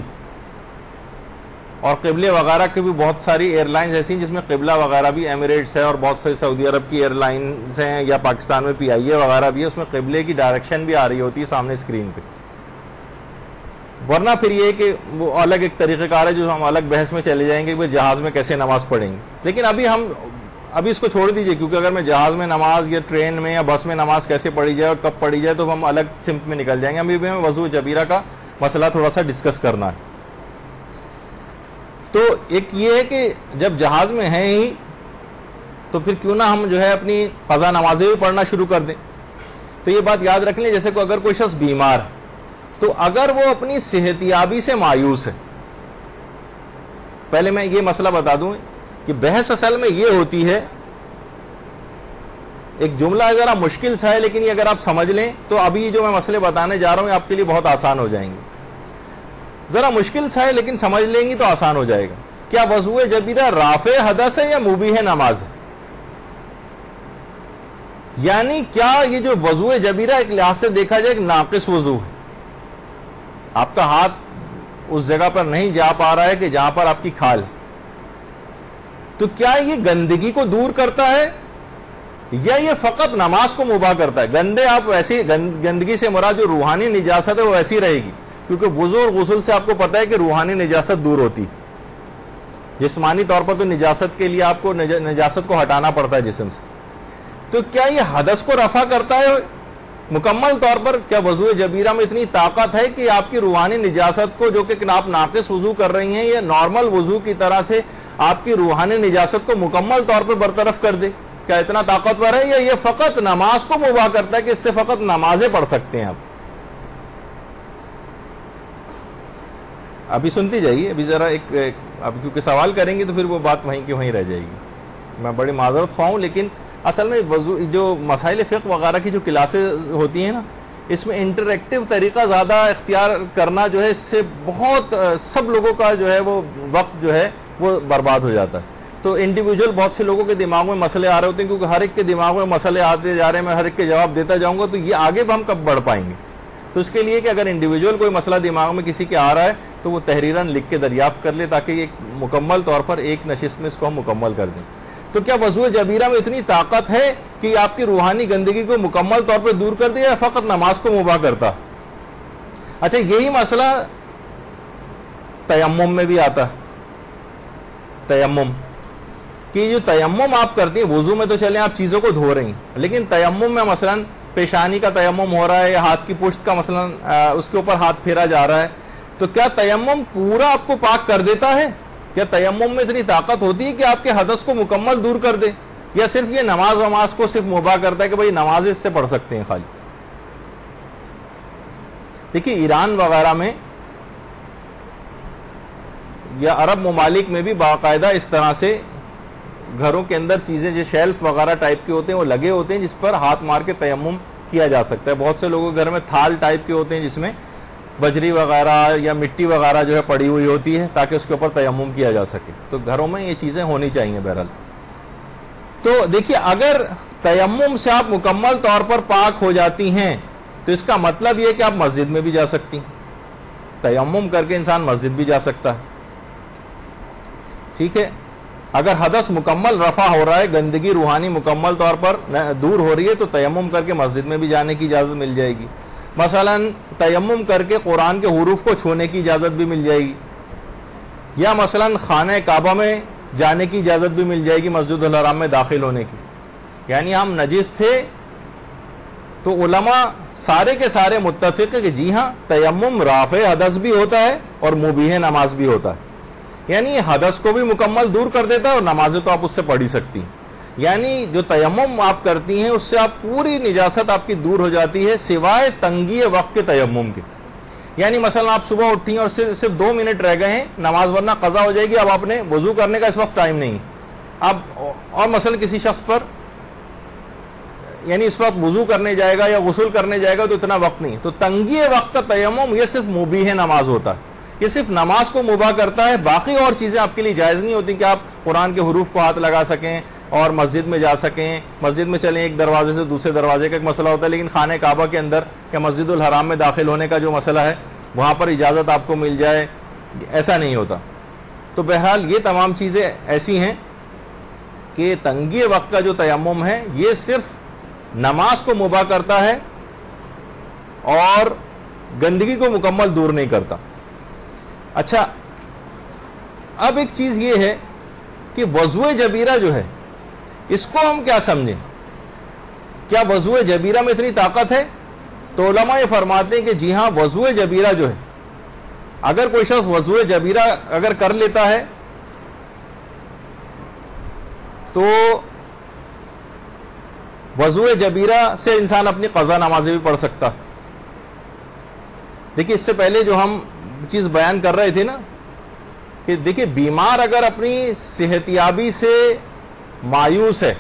اور قبلے وغیرہ کی بھی بہت ساری ایئر لائنز ایسی ہیں جس میں قبلہ وغیرہ بھی، ایمریٹس ہے اور بہت ساری سعودی عرب کی ایئر لائنز ہیں یا پاکستان میں پی آئی اے وغیرہ بھی ہے، اس میں قبلے کی ڈائریکشن بھی آ رہی ہوتی ہے سامنے اسکرین پہ. ورنہ پھر یہ کہ وہ الگ ایک طریقہ کار ہے جو ہم الگ بحث میں چلے جائیں گے کہ جہاز میں کیسے نماز پڑھیں گے. لیکن ابھی اس کو چھوڑ دیجئے، کیونکہ اگر میں جہاز میں نماز یا ٹرین میں یا بس میں نماز کیسے پڑھی جائے اور کب پڑھی جائے تو ہم الگ سمت میں نکل جائیں گے. ابھی ہمیں وضو جبیرہ کا مسئلہ تھوڑا سا ڈسکس کرنا ہے. تو ایک یہ ہے کہ جب جہاز میں ہیں ہی تو پھر کیوں نہ ہم جو ہے اپنی قضا نمازیں بھی پڑھنا شروع کر دیں. تو یہ بات یاد رکھ لیں، جیسے کہ اگر کوئی شخص بیمار ہے تو اگر وہ اپنی صحت یابی سے مایوس ہے، پہلے میں یہ مسئلہ بتا دوں کہ بحث اصل میں یہ ہوتی ہے، ایک جملہ ذرا مشکل سا ہے لیکن یہ اگر آپ سمجھ لیں تو ابھی جو میں مسئلے بتانے جا رہا ہوں آپ کے لیے بہت آسان ہو جائیں گے. ذرا مشکل سا ہے لیکن سمجھ لیں گی تو آسان ہو جائے گا. کیا وضو جبیرہ رافع حدث ہے یا مبیح نماز ہے؟ یعنی کیا یہ جو وضو جبیرہ ایک لحاظ سے دیکھا جائے ایک ناقص وضو ہے، آپ کا ہاتھ اس جگہ پر نہیں جا پا رہا ہے کہ جہاں پر آپ کی کھال، تو کیا یہ گندگی کو دور کرتا ہے یا یہ فقط نماز کو مباح کرتا ہے؟ گندے آپ ویسی گندگی سے مراد جو روحانی نجاست ہے وہ ایسی رہے گی، کیونکہ وضو اور غسل سے آپ کو پتہ ہے کہ روحانی نجاست دور ہوتی، جسمانی طور پر تو نجاست کے لیے آپ کو نجاست کو ہٹانا پڑتا ہے جسم سے. تو کیا یہ حدث کو رفع کرتا ہے مکمل طور پر؟ کیا وضو جبیرہ میں اتنی طاقت ہے کہ آپ کی روحانی نجاست کو، جو کہ آپ ناقص وضو کر رہی ہیں، یہ نارمل وضو کی طرح سے آپ کی روحانی نجاست کو مکمل طور پر برطرف کر دے؟ کیا اتنا طاقتور ہے یا یہ فقط نماز کو مباح کرتا ہے کہ اس سے فقط نمازیں پڑھ سکتے ہیں آپ؟ ابھی سنتی جائیے، ابھی ذرا اب کیونکہ سوال کریں گے تو پھر وہ بات وہیں کی وہیں رہ جائے گی. میں بڑی معذرت خواہ ہوں، لیکن اصل میں جو مسائل فقہ وغیرہ کی جو کلاسز ہوتی ہیں نا، اس میں انٹریکٹیو طریقہ زیادہ اختیار کرنا جو ہے اس سے بہت سب لوگوں کا جو ہے وہ وقت جو ہے وہ برباد ہو جاتا ہے. تو انڈیویجول بہت سے لوگوں کے دماغ میں مسئلے آ رہے ہوتے ہیں، کیونکہ ہر ایک کے دماغ میں مسئلے آتے جا رہے ہیں، میں ہر ایک کے جواب دیتا جاؤں گا تو یہ آگے ہم کب بڑھ پائیں گے. تو اس کے لیے کہ اگر انڈیویجول کوئی مسئلہ دماغ میں کسی کے آ رہا ہے تو وہ تحریراً لکھ کے دریافت کر لے تاکہ یہ مکمل طور پر ایک نشست میں اس کو ہم مکمل کر دیں. تو کیا وضو جبیرہ میں اتنی طاقت ہے کہ آپ کی روحانی گندگی کو مکمل طور پر دور کر دے یا فقط نماز کو مباح کرتا؟ اچھا، یہی مسئلہ تیمم میں بھی آتا ہے. تیمم کہ جو تیمم آپ کرتی ہیں، وضو میں تو چلیں آپ چیزوں کو دھو رہی ہیں، لیکن تیمم میں مثلا پیشانی کا تیمم ہو رہا ہے یا ہاتھ کی پشت کا مثلا اس کے اوپر ہاتھ پھیرا جا رہا ہے، تو کیا تیمم پورا آپ کو پاک کر دیتا ہے؟ کیا تیمم میں اتنی طاقت ہوتی ہے کہ آپ کے حدث کو مکمل دور کر دے، یا صرف یہ نماز کو صرف مباح کرتا ہے کہ بھئی نماز اس سے پڑھ سکتے ہیں خالی؟ دیکھیے ایران وغیرہ میں یا عرب ممالک میں بھی باقاعدہ اس طرح سے گھروں کے اندر چیزیں جو شیلف وغیرہ ٹائپ کے ہوتے ہیں وہ لگے ہوتے ہیں جس پر ہاتھ مار کے تیمم کیا جا سکتا ہے. بہت سے لوگوں کے گھر میں تھال ٹائپ کے ہوتے ہیں جس میں بجری وغیرہ یا مٹی وغیرہ جو ہے پڑی ہوئی ہوتی ہے تاکہ اس کے اوپر تیمم کیا جا سکے. تو گھروں میں یہ چیزیں ہونی چاہیے بہرحال. تو دیکھیے اگر تیمم سے آپ مکمل طور پر پاک ہو جاتی ہیں تو اس کا مطلب یہ کہ آپ مسجد میں بھی جا سکتی ہیں. تیمم کر کے انسان مسجد بھی جا سکتا ہے. ٹھیک ہے. اگر حدث مکمل رفع ہو رہا ہے، گندگی روحانی مکمل طور پر دور ہو رہی ہے، تو تیمم کر کے مسجد میں بھی جانے کی اجازت مل جائے گی. مثلا تیمم کر کے قرآن کے حروف کو چھونے کی اجازت بھی مل جائے گی، یا مثلا خانہ کعبہ میں جانے کی اجازت بھی مل جائے گی، مسجد الحرام میں داخل ہونے کی. یعنی ہم نجس تھے تو علماء سارے کے سارے متفق ہے کہ جی ہاں تیمم رافع حدث بھی ہوتا ہے اور مبیح نماز بھی ہوتا ہے. یعنی یہ حدث کو بھی مکمل دور کر دیتا ہے اور نمازیں تو آپ اس سے پڑھ ہی سکتی ہیں. یعنی جو تیمم آپ کرتی ہیں اس سے آپ پوری نجاست آپ کی دور ہو جاتی ہے سوائے تنگی وقت کے تیمم کے. یعنی مثلا آپ صبح اٹھی ہیں اور صرف 2 منٹ رہ گئے ہیں نماز ورنہ قضا ہو جائے گی، اب آپ نے وضو کرنے کا اس وقت ٹائم نہیں. اب اور مثلا کسی شخص پر یعنی اس وقت وضو کرنے جائے گا یا غسل کرنے جائے گا تو اتنا وقت نہیں، تو تنگی وقت کا تیمم یہ صرف مبیح نماز ہوتا ہے. یہ صرف نماز کو مباح کرتا ہے، باقی اور چیزیں آپ کے لیے جائز نہیں ہوتی کہ آپ قرآن کے حروف کو ہاتھ لگا سکیں اور مسجد میں جا سکیں. مسجد میں چلیں ایک دروازے سے دوسرے دروازے کا ایک مسئلہ ہوتا ہے، لیکن خانہ کعبہ کے اندر یا مسجد الحرام میں داخل ہونے کا جو مسئلہ ہے وہاں پر اجازت آپ کو مل جائے، ایسا نہیں ہوتا. تو بہرحال یہ تمام چیزیں ایسی ہیں کہ تنگی وقت کا جو تیمم ہے یہ صرف نماز کو مباح کرتا ہے اور گندگی کو مکمل دور نہیں کرتا. اچھا اب ایک چیز یہ ہے کہ وضوء جبیرہ جو ہے اس کو ہم کیا سمجھیں؟ کیا وضوء جبیرہ میں اتنی طاقت ہے؟ تو علماء یہ فرماتے ہیں کہ جی ہاں وضوء جبیرہ جو ہے اگر کوئی شخص وضوء جبیرہ اگر کر لیتا ہے تو وضوء جبیرہ سے انسان اپنی قضا نمازیں بھی پڑھ سکتا. دیکھیے اس سے پہلے جو ہم چیز بیان کر رہے تھے نا کہ دیکھیے بیمار اگر اپنی صحتیابی سے مایوس ہے،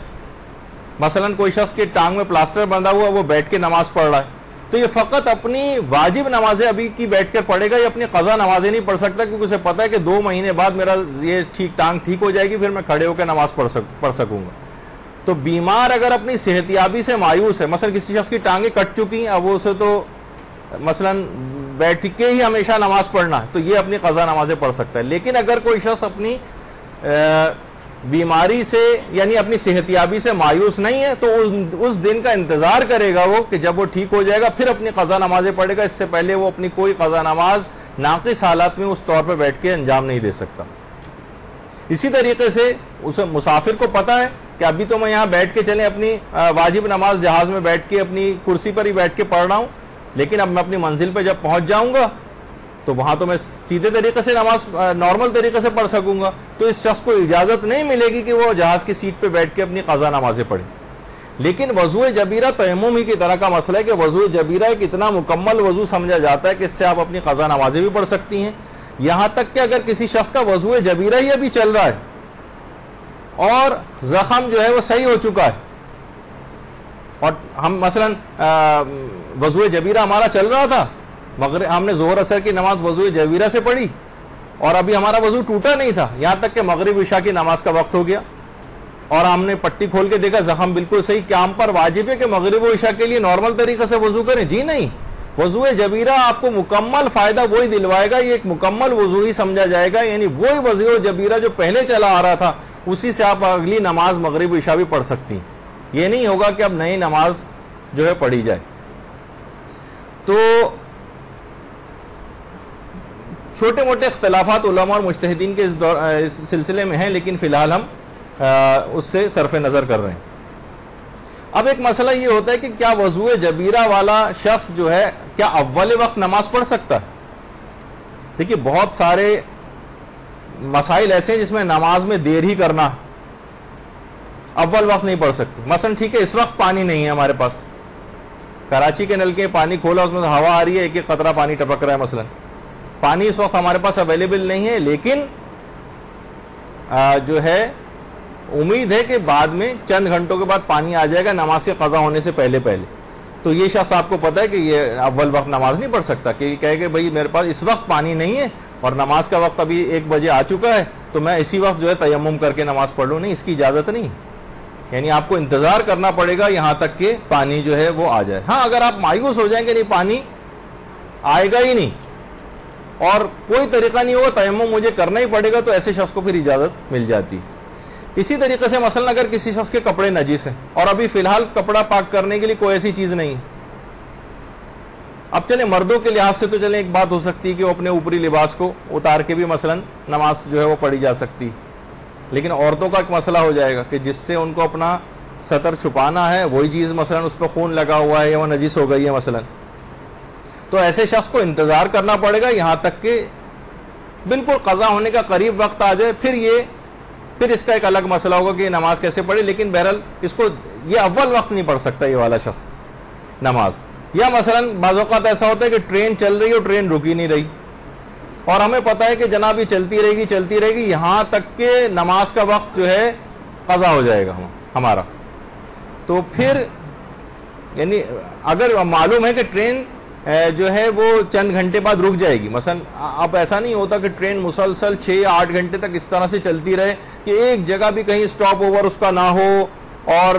مثلا کوئی شخص کے ٹانگ میں پلاسٹر بندھا ہوا وہ بیٹھ کے نماز پڑھ رہا ہے، تو یہ فقط اپنی واجب نمازیں ابھی کی بیٹھ کر پڑھے گا، یہ اپنی قضا نمازیں نہیں پڑھ سکتا کیونکہ اسے پتا ہے کہ 2 مہینے بعد میرا یہ ٹانگ ٹھیک ہو جائے گی، پھر میں کھڑے ہو کے نماز پڑھ سکوں گا. تو بیمار اگر اپنی صحتیابی سے مایوس ہے، مثلا کسی شخص کی ٹانگیں کٹ چکی ہیں اب وہ اسے تو مثلا بیٹھ کے ہی ہمیشہ نماز پڑھنا ہے، تو یہ اپنی قضا نمازیں پڑھ سکتا ہے. لیکن اگر کوئی شخص اپنی بیماری سے یعنی اپنی صحتیابی سے مایوس نہیں ہے تو اس دن کا انتظار کرے گا وہ کہ جب وہ ٹھیک ہو جائے گا پھر اپنی قضا نمازیں پڑھے گا. اس سے پہلے وہ اپنی کوئی قضا نماز ناقص حالات میں اس طور پہ بیٹھ کے انجام نہیں دے سکتا. اسی طریقے سے اسے مسافر کو پتا ہے کہ ابھی تو میں یہاں بیٹھ کے چلیں اپنی واجب نماز جہاز میں بیٹھ کے اپنی کرسی پر ہی بیٹھ کے پڑھ رہا ہوں، لیکن اب میں اپنی منزل پہ جب پہنچ جاؤں گا تو وہاں تو میں سیدھے طریقے سے نماز نارمل طریقے سے پڑھ سکوں گا. تو اس شخص کو اجازت نہیں ملے گی کہ وہ جہاز کی سیٹ پہ بیٹھ کے اپنی قضا نمازیں پڑھے. لیکن وضوء جبیرہ تیمم ہی کی طرح کا مسئلہ ہے کہ وضوء جبیرہ ایک اتنا مکمل وضو سمجھا جاتا ہے کہ اس سے آپ اپنی قضا نمازیں بھی پڑھ سکتی ہیں. یہاں تک کہ اگر کسی شخص کا وضوء جبیرہ ہی ابھی چل رہا ہے اور زخم جو ہے وہ صحیح ہو چکا ہے اور ہم مثلا وضوء جبیرہ ہمارا چل رہا تھا، مگر ہم نے ظہر عصر کی نماز وضوء جبیرہ سے پڑھی اور ابھی ہمارا وضو ٹوٹا نہیں تھا، یہاں تک کہ مغرب عشاء کی نماز کا وقت ہو گیا اور ہم نے پٹی کھول کے دیکھا زخم بالکل صحیح. کیا ہم پر واجب ہے کہ مغرب و عشاء کے لیے نارمل طریقے سے وضو کریں؟ جی نہیں. وضوء جبیرہ آپ کو مکمل فائدہ وہی دلوائے گا، یہ ایک مکمل وضو ہی سمجھا جائے گا. یعنی وہی وضوء جبیرہ جو پہلے چلا آ رہا تھا اسی سے آپ اگلی نماز مغرب عشاء بھی پڑھ سکتی ہیں. یہ نہیں ہوگا کہ اب نئی نماز جو ہے پڑھی جائے. تو چھوٹے موٹے اختلافات علماء اور مجتہدین کے اس سلسلے میں ہیں، لیکن فی الحال ہم اس سے صرف نظر کر رہے ہیں. اب ایک مسئلہ یہ ہوتا ہے کہ کیا وضو جبیرہ والا شخص جو ہے کیا اول وقت نماز پڑھ سکتا ہے؟ دیکھیے بہت سارے مسائل ایسے ہیں جس میں نماز میں دیر ہی کرنا، اول وقت نہیں پڑھ سکتے. مثلا ٹھیک ہے اس وقت پانی نہیں ہے ہمارے پاس، کراچی کے نلکے پانی کھولا اس میں سے ہوا آ رہی ہے، ایک ایک قطرہ پانی ٹپک رہا ہے، مثلا پانی اس وقت ہمارے پاس اویلیبل نہیں ہے، لیکن جو ہے امید ہے کہ بعد میں چند گھنٹوں کے بعد پانی آ جائے گا نماز کے قضا ہونے سے پہلے پہلے. تو یہ شخص آپ کو پتا ہے کہ یہ اول وقت نماز نہیں پڑھ سکتا، کہ یہ کہے کہ بھئی میرے پاس اس وقت پانی نہیں ہے اور نماز کا وقت ابھی 1 بجے آ چکا ہے تو میں اسی وقت جو ہے تیمم کر کے نماز پڑھ لوں. نہیں، اس کی اجازت نہیں. یعنی آپ کو انتظار کرنا پڑے گا یہاں تک کہ پانی جو ہے وہ آ جائے. ہاں اگر آپ مایوس ہو جائیں کہ نہیں پانی آئے گا ہی نہیں اور کوئی طریقہ نہیں ہوگا، تیمم مجھے کرنا ہی پڑے گا، تو ایسے شخص کو پھر اجازت مل جاتی. اسی طریقے سے مثلا اگر کسی شخص کے کپڑے نجس ہیں اور ابھی فی الحال کپڑا پاک کرنے کے لیے کوئی ایسی چیز نہیں، اب چلیں مردوں کے لحاظ سے تو چلیں ایک بات ہو سکتی ہے کہ وہ اپنے اوپری لباس کو اتار کے بھی مثلا نماز جو ہے وہ پڑھی جا سکتی، لیکن عورتوں کا ایک مسئلہ ہو جائے گا کہ جس سے ان کو اپنا سطر چھپانا ہے وہی چیز مثلا اس پہ خون لگا ہوا ہے یا وہ نجس ہو گئی ہے مثلا، تو ایسے شخص کو انتظار کرنا پڑے گا یہاں تک کہ بالکل قضا ہونے کا قریب وقت آ جائے. پھر اس کا ایک الگ مسئلہ ہوگا کہ یہ نماز کیسے پڑھے، لیکن بہرحال اس کو یہ اول وقت نہیں پڑھ سکتا یہ والا شخص نماز. یا مثلا بعض اوقات ایسا ہوتا ہے کہ ٹرین چل رہی ہے اور ٹرین رکی نہیں رہی اور ہمیں پتا ہے کہ جناب یہ چلتی رہے گی یہاں تک کہ نماز کا وقت جو ہے قضا ہو جائے گا ہمارا. تو پھر یعنی اگر معلوم ہے کہ ٹرین جو ہے وہ چند گھنٹے بعد رک جائے گی، مثلا اب ایسا نہیں ہوتا کہ ٹرین مسلسل 6 یا 8 گھنٹے تک اس طرح سے چلتی رہے کہ ایک جگہ بھی کہیں سٹاپ اوور اس کا نہ ہو اور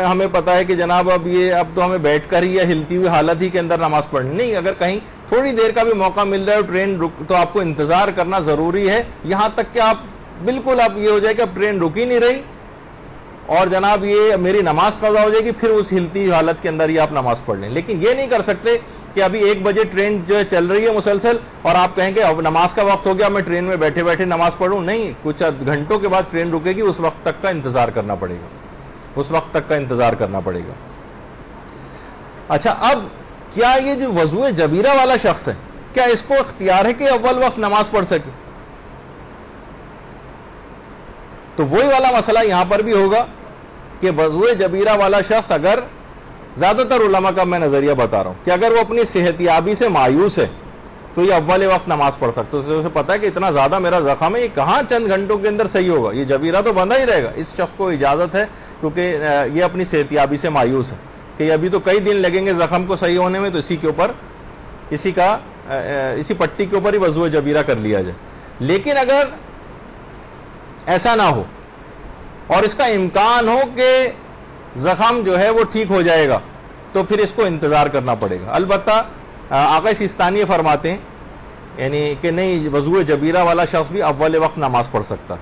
ہمیں پتا ہے کہ جناب اب تو ہمیں بیٹھ کر ہی یا ہلتی ہوئی حالت ہی کے اندر نماز پڑھنی. نہیں، اگر کہیں تھوڑی دیر کا بھی موقع مل رہا ہے اور ٹرین تو آپ کو انتظار کرنا ضروری ہے یہاں تک کہ آپ بالکل اب یہ ہو جائے کہ اب ٹرین رکی نہیں رہی اور جناب یہ میری نماز قضا ہو جائے گی، پھر اس ہلتی حالت کے اندر ہی آپ نماز پڑھ لیں. لیکن یہ نہیں کر سکتے کہ ابھی 1 بجے ٹرین جو ہے چل رہی ہے مسلسل اور آپ کہیں کہ اب نماز کا وقت ہو گیا میں ٹرین میں بیٹھے بیٹھے نماز پڑھوں. نہیں، کچھ گھنٹوں کے بعد ٹرین رکے گی، اس وقت تک کا انتظار کرنا پڑے گا. اچھا، اب کیا یہ جو وضو جبیرہ والا شخص ہے کیا اس کو اختیار ہے کہ اول وقت نماز پڑھ سکے؟ تو وہی والا مسئلہ یہاں پر بھی ہوگا کہ وضو جبیرہ والا شخص، اگر زیادہ تر علماء کا میں نظریہ بتا رہا ہوں کہ اگر وہ اپنی صحت یابی سے مایوس ہے تو یہ اول وقت نماز پڑھ سکتا ہے. اسے پتا ہے کہ اتنا زیادہ میرا زخم ہے، یہ کہاں چند گھنٹوں کے اندر صحیح ہوگا، یہ جبیرہ تو بندہ ہی رہے گا. اس شخص کو اجازت ہے کیونکہ یہ اپنی صحت یابی سے مایوس ہے کہ ابھی تو کئی دن لگیں گے زخم کو صحیح ہونے میں، تو اسی پٹی کے اوپر ہی وضو جبیرہ کر لیا جائے. لیکن اگر ایسا نہ ہو اور اس کا امکان ہو کہ زخم جو ہے وہ ٹھیک ہو جائے گا تو پھر اس کو انتظار کرنا پڑے گا. البتہ آقا سیستانی فرماتے ہیں یعنی کہ نہیں، وضو جبیرہ والا شخص بھی اول وقت نماز پڑھ سکتا ہے.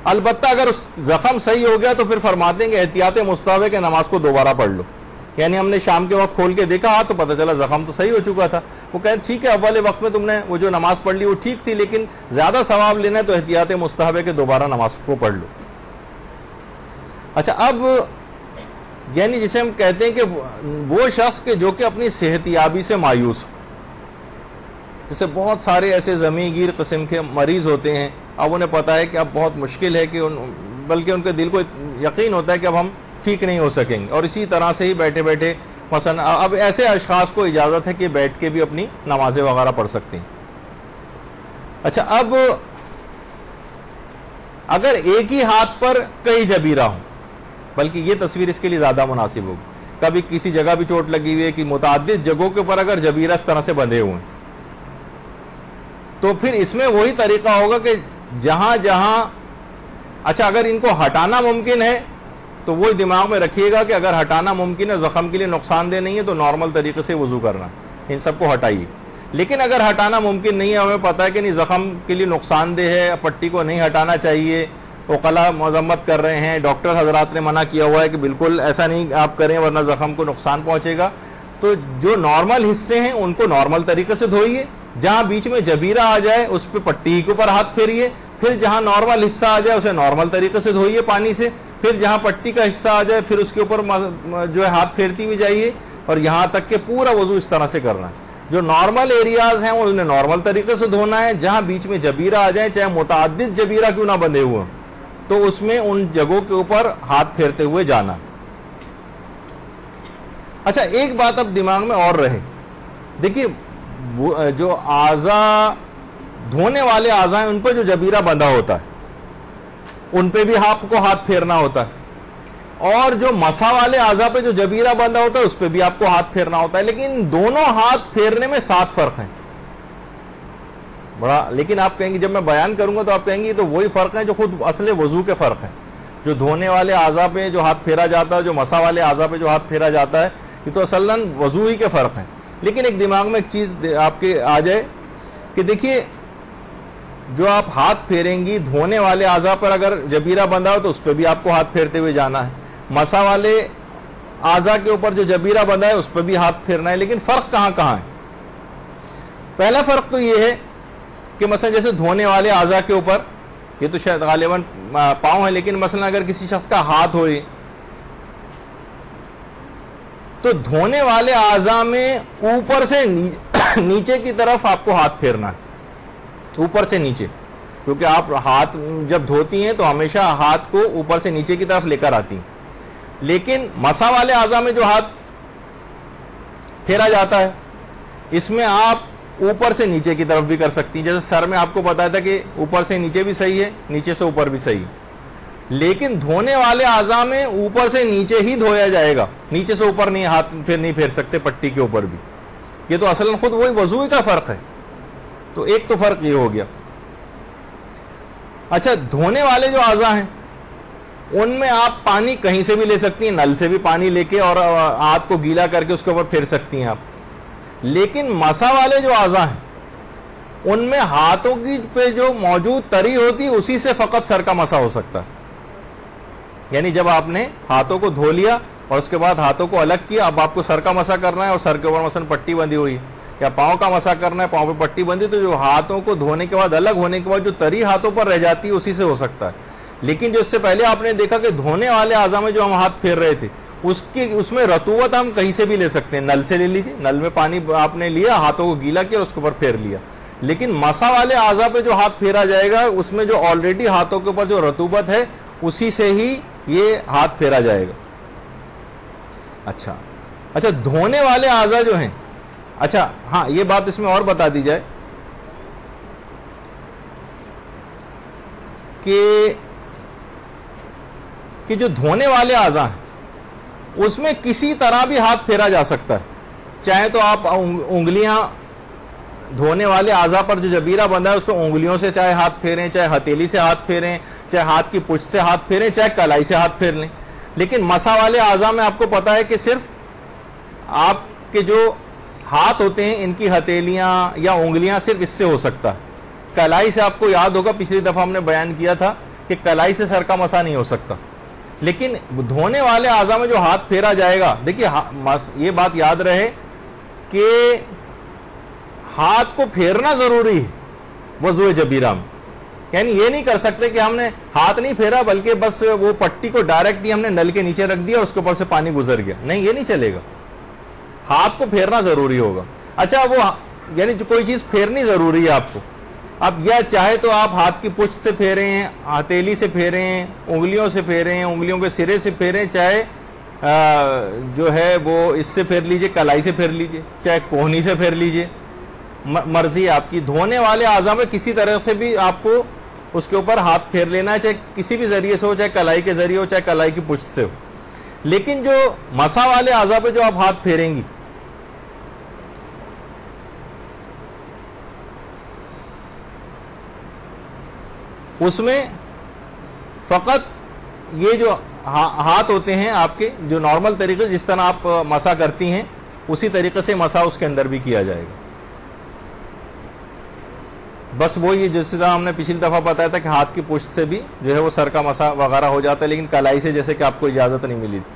البتہ اگر زخم صحیح ہو گیا تو پھر فرماتے ہیں کہ احتیاط مستحب ہے کہ نماز کو دوبارہ پڑھ لو. یعنی ہم نے شام کے وقت کھول کے دیکھا تو پتہ چلا زخم تو صحیح ہو چکا تھا. وہ کہتے ٹھیک ہے اول وقت میں تم نے وہ جو نماز پڑھ لی وہ ٹھیک تھی، لیکن زیادہ ثواب لینا ہے تو احتیاط مستحب ہے کہ دوبارہ نماز کو پڑھ لو. اچھا، اب یعنی جسے ہم کہتے ہیں کہ وہ شخص کہ جو کہ اپنی صحت یابی سے مایوس، جیسے بہت سارے ایسے زمین گیر قسم کے مریض ہوتے ہیں، اب انہیں پتا ہے کہ اب بہت مشکل ہے کہ بلکہ ان کے دل کو یقین ہوتا ہے کہ اب ہم ٹھیک نہیں ہو سکیں گے، اور اسی طرح سے ہی بیٹھے بیٹھے مثلا اب ایسے اشخاص کو اجازت ہے کہ بیٹھ کے بھی اپنی نمازیں وغیرہ پڑھ سکتے ہیں. اچھا، اب اگر ایک ہی ہاتھ پر کئی جبیرہ ہوں، بلکہ یہ تصویر اس کے لیے زیادہ مناسب ہوگی، کبھی کسی جگہ بھی چوٹ لگی ہوئی ہے کہ متعدد جگہوں کے اوپر اگر جبیرہ اس طرح سے بندھے ہوئے ہیں تو پھر اس میں وہی طریقہ ہوگا کہ جہاں اچھا اگر ان کو ہٹانا ممکن ہے تو وہی دماغ میں رکھیے گا کہ اگر ہٹانا ممکن ہے، زخم کے لیے نقصان دہ نہیں ہے، تو نارمل طریقے سے وضو کرنا، ان سب کو ہٹائیے. لیکن اگر ہٹانا ممکن نہیں ہے، ہمیں پتا ہے کہ نہیں زخم کے لیے نقصان دہ ہے، پٹی کو نہیں ہٹانا چاہیے، وکلاء مذمت کر رہے ہیں، ڈاکٹر حضرات نے منع کیا ہوا ہے کہ بالکل ایسا نہیں آپ کریں ورنہ زخم کو نقصان پہنچے گا، تو جو نارمل حصے ہیں ان کو نارمل طریقے سے دھوئیے، جہاں بیچ میں جبیرہ آ جائے اس پہ پٹی کے اوپر ہاتھ پھیریے، پھر جہاں نارمل حصہ آ جائے اسے نارمل طریقے سے دھوئیے پانی سے، پھر جہاں پٹی کا حصہ آ جائے پھر اس کے اوپر جو ہے ہاتھ پھیرتی ہوئی جائیے اور یہاں تک کہ پورا وضو اس طرح سے کرنا ہے. جو نارمل ایریاز ہیں انہیں نارمل طریقے سے دھونا ہے. جہاں بیچ میں جبیرہ آ جائیں چاہے متعدد جبیرہ کیوں نہ بندھے ہوئے تو اس میں ان جگہوں کے اوپر ہاتھ پھیرتے ہوئے جانا. اچھا ایک بات اب دماغ میں اور رہے, دیکھیے جو اعضاء دھونے والے اعضاء ہیں ان پہ جو جبیرہ بندھا ہوتا ہے ان پہ بھی آپ کو ہاتھ پھیرنا ہوتا ہے, اور جو مسا والے اعضاء پہ جو جبیرہ بندھا ہوتا ہے اس پہ بھی آپ کو ہاتھ پھیرنا ہوتا ہے. لیکن دونوں ہاتھ پھیرنے میں 7 فرق ہیں بڑا. لیکن آپ کہیں گے جب میں بیان کروں گا تو آپ کہیں گے تو وہی فرق ہیں جو خود اصل وضو کے فرق ہیں. جو دھونے والے اعضاء پہ جو ہاتھ پھیرا جاتا ہے, جو مسا والے اعضاء پہ جو ہاتھ پھیرا جاتا ہے, یہ تو اصلاً وضو ہی کے فرق ہیں. لیکن ایک دماغ میں ایک چیز آپ کے آ جائے کہ دیکھیے جو آپ ہاتھ پھیریں گی دھونے والے اعضاء پر اگر جبیرہ بندھا ہو تو اس پہ بھی آپ کو ہاتھ پھیرتے ہوئے جانا ہے. مسا والے اعضاء کے اوپر جو جبیرہ بندھا ہے اس پہ بھی ہاتھ پھیرنا ہے. لیکن فرق کہاں کہاں ہے؟ پہلا فرق تو یہ ہے کہ مثلا جیسے دھونے والے اعضاء کے اوپر, یہ تو شاید غالباً پاؤں ہے, لیکن مثلا اگر کسی شخص کا ہاتھ ہوئے تو دھونے والے اعضاء میں اوپر سے نیچے کی طرف آپ کو ہاتھ پھیرنا ہے, اوپر سے نیچے, کیونکہ آپ ہاتھ جب دھوتی ہیں تو ہمیشہ ہاتھ کو اوپر سے نیچے کی طرف لے کر آتی ہیں. لیکن مسا والے اعضاء میں جو ہاتھ پھیرا جاتا ہے اس میں آپ اوپر سے نیچے کی طرف بھی کر سکتی ہیں. جیسے سر میں آپ کو بتایا تھا کہ اوپر سے نیچے بھی صحیح ہے, نیچے سے اوپر بھی صحیح ہے. لیکن دھونے والے اعضاء میں اوپر سے نیچے ہی دھویا جائے گا, نیچے سے اوپر نہیں ہاتھ پھر نہیں پھیر سکتے پٹی کے اوپر بھی. یہ تو اصلاً خود وہی وضو کا فرق ہے. تو ایک تو فرق یہ ہو گیا. اچھا دھونے والے جو اعضاء ہیں ان میں آپ پانی کہیں سے بھی لے سکتی ہیں, نل سے بھی پانی لے کے اور ہاتھ کو گیلا کر کے اس کے اوپر پھیر سکتی ہیں آپ. لیکن مسا والے جو اعضاء ہیں ان میں ہاتھوں کی پہ جو موجود تری ہوتی ہے اسی سے فقط سر کا مسا ہو سکتا ہے. یعنی جب آپ نے ہاتھوں کو دھو لیا اور اس کے بعد ہاتھوں کو الگ کیا, اب آپ کو سر کا مسا کرنا ہے اور سر کے اوپر مثلا پٹی بندھی ہوئی, یا پاؤں کا مسا کرنا ہے, پاؤں پہ پٹی بندھی, تو جو ہاتھوں کو دھونے کے بعد الگ ہونے کے بعد جو تری ہاتھوں پر رہ جاتی ہے اسی سے ہو سکتا ہے. لیکن جو اس سے پہلے آپ نے دیکھا کہ دھونے والے اعضاء میں جو ہم ہاتھ پھیر رہے تھے اس میں رطوبت ہم کہیں سے بھی لے سکتے ہیں, نل سے لے لیجیے, نل میں پانی آپ نے لیا, ہاتھوں کو گیلا کیا اور اس کے اوپر پھیر لیا. لیکن مسا والے اعضاء پہ جو ہاتھ پھیرا جائے گا اس میں جو آلریڈی ہاتھوں کے اوپر جو رطوبت ہے اسی سے ہی یہ ہاتھ پھیرا جائے گا. اچھا دھونے والے اعضاء جو ہیں, اچھا ہاں یہ بات اس میں اور بتا دی جائے کہ جو دھونے والے اعضاء ہیں اس میں کسی طرح بھی ہاتھ پھیرا جا سکتا ہے. چاہے تو آپ انگلیاں دھونے والے اعضاء پر جو جبیرہ بندھا ہے اس پہ انگلیوں سے چاہے ہاتھ پھیریں, چاہے ہتھیلی سے ہاتھ پھیریں, چاہے ہاتھ کی پشت سے ہاتھ پھیریں, چاہے کلائی سے ہاتھ پھیر لیں. لیکن مسا والے اعضاء میں آپ کو پتا ہے کہ صرف آپ کے جو ہاتھ ہوتے ہیں ان کی ہتھیلیاں یا انگلیاں صرف اس سے ہو سکتا ہے. کلائی سے آپ کو یاد ہوگا پچھلی دفعہ ہم نے بیان کیا تھا کہ کلائی سے سر کا مسا نہیں ہو سکتا. لیکن دھونے والے اعضاء میں جو ہاتھ پھیرا جائے گا, دیکھیے یہ بات یاد رہے کہ ہاتھ کو پھیرنا ضروری ہے وضو جبیرہ میں. یعنی یہ نہیں کر سکتے کہ ہم نے ہاتھ نہیں پھیرا بلکہ بس وہ پٹی کو ڈائریکٹ ہی ہم نے نل کے نیچے رکھ دیا اور اس کے اوپر سے پانی گزر گیا. نہیں, یہ نہیں چلے گا, ہاتھ کو پھیرنا ضروری ہوگا. اچھا وہ یعنی جو کوئی چیز پھیرنی ضروری ہے آپ کو, اب یا چاہے تو آپ ہاتھ کی پشت سے پھیریں, ہتھیلی سے پھیریں, انگلیوں سے پھیریں, انگلیوں کے سرے سے پھیریں, چاہے جو ہے وہ اس سے پھیر لیجئے, کلائی سے پھیر لیجئے, چاہے کوہنی سے پھیر لیجئے, مرضی آپ کی. دھونے والے اعضاء میں کسی طرح سے بھی آپ کو اس کے اوپر ہاتھ پھیر لینا ہے, چاہے کسی بھی ذریعے سے ہو, چاہے کلائی کے ذریعے ہو, چاہے کلائی کی پشت سے ہو. لیکن جو مسا والے اعضاء پہ جو آپ ہاتھ پھیریں گی اس میں فقط یہ جو ہاتھ ہوتے ہیں آپ کے جو نارمل طریقے جس طرح آپ مسا کرتی ہیں اسی طریقے سے مسا اس کے اندر بھی کیا جائے گا. بس وہی جس طرح ہم نے پچھلی دفعہ بتایا تھا کہ ہاتھ کی پشت سے بھی جو ہے وہ سر کا مسا وغیرہ ہو جاتا ہے, لیکن کلائی سے جیسے کہ آپ کو اجازت نہیں ملی تھی.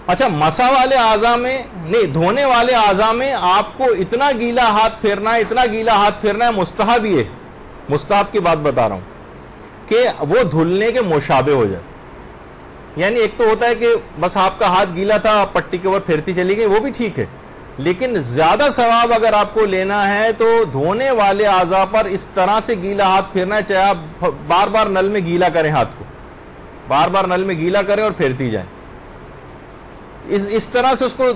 اچھا مسا والے اعضاء میں نہیں, دھونے والے اعضاء میں آپ کو اتنا گیلا ہاتھ پھیرنا ہے, اتنا گیلا ہاتھ پھیرنا ہے, مستحب ہی ہے, مستحب کی بات بتا رہا ہوں کہ وہ دھلنے کے مشابہ ہو جائے. یعنی ایک تو ہوتا ہے کہ بس آپ کا ہاتھ گیلا تھا، آپ پٹی کے اوپر پھیرتی چلی گئی، وہ بھی ٹھیک ہے، لیکن زیادہ ثواب اگر آپ کو لینا ہے تو دھونے والے اعضاء پر اس طرح سے گیلا ہاتھ پھیرنا ہے، چاہے آپ بار بار نل میں گیلا کریں، ہاتھ کو بار بار نل میں گیلا کریں اور پھیرتی جائیں، اس طرح سے اس کو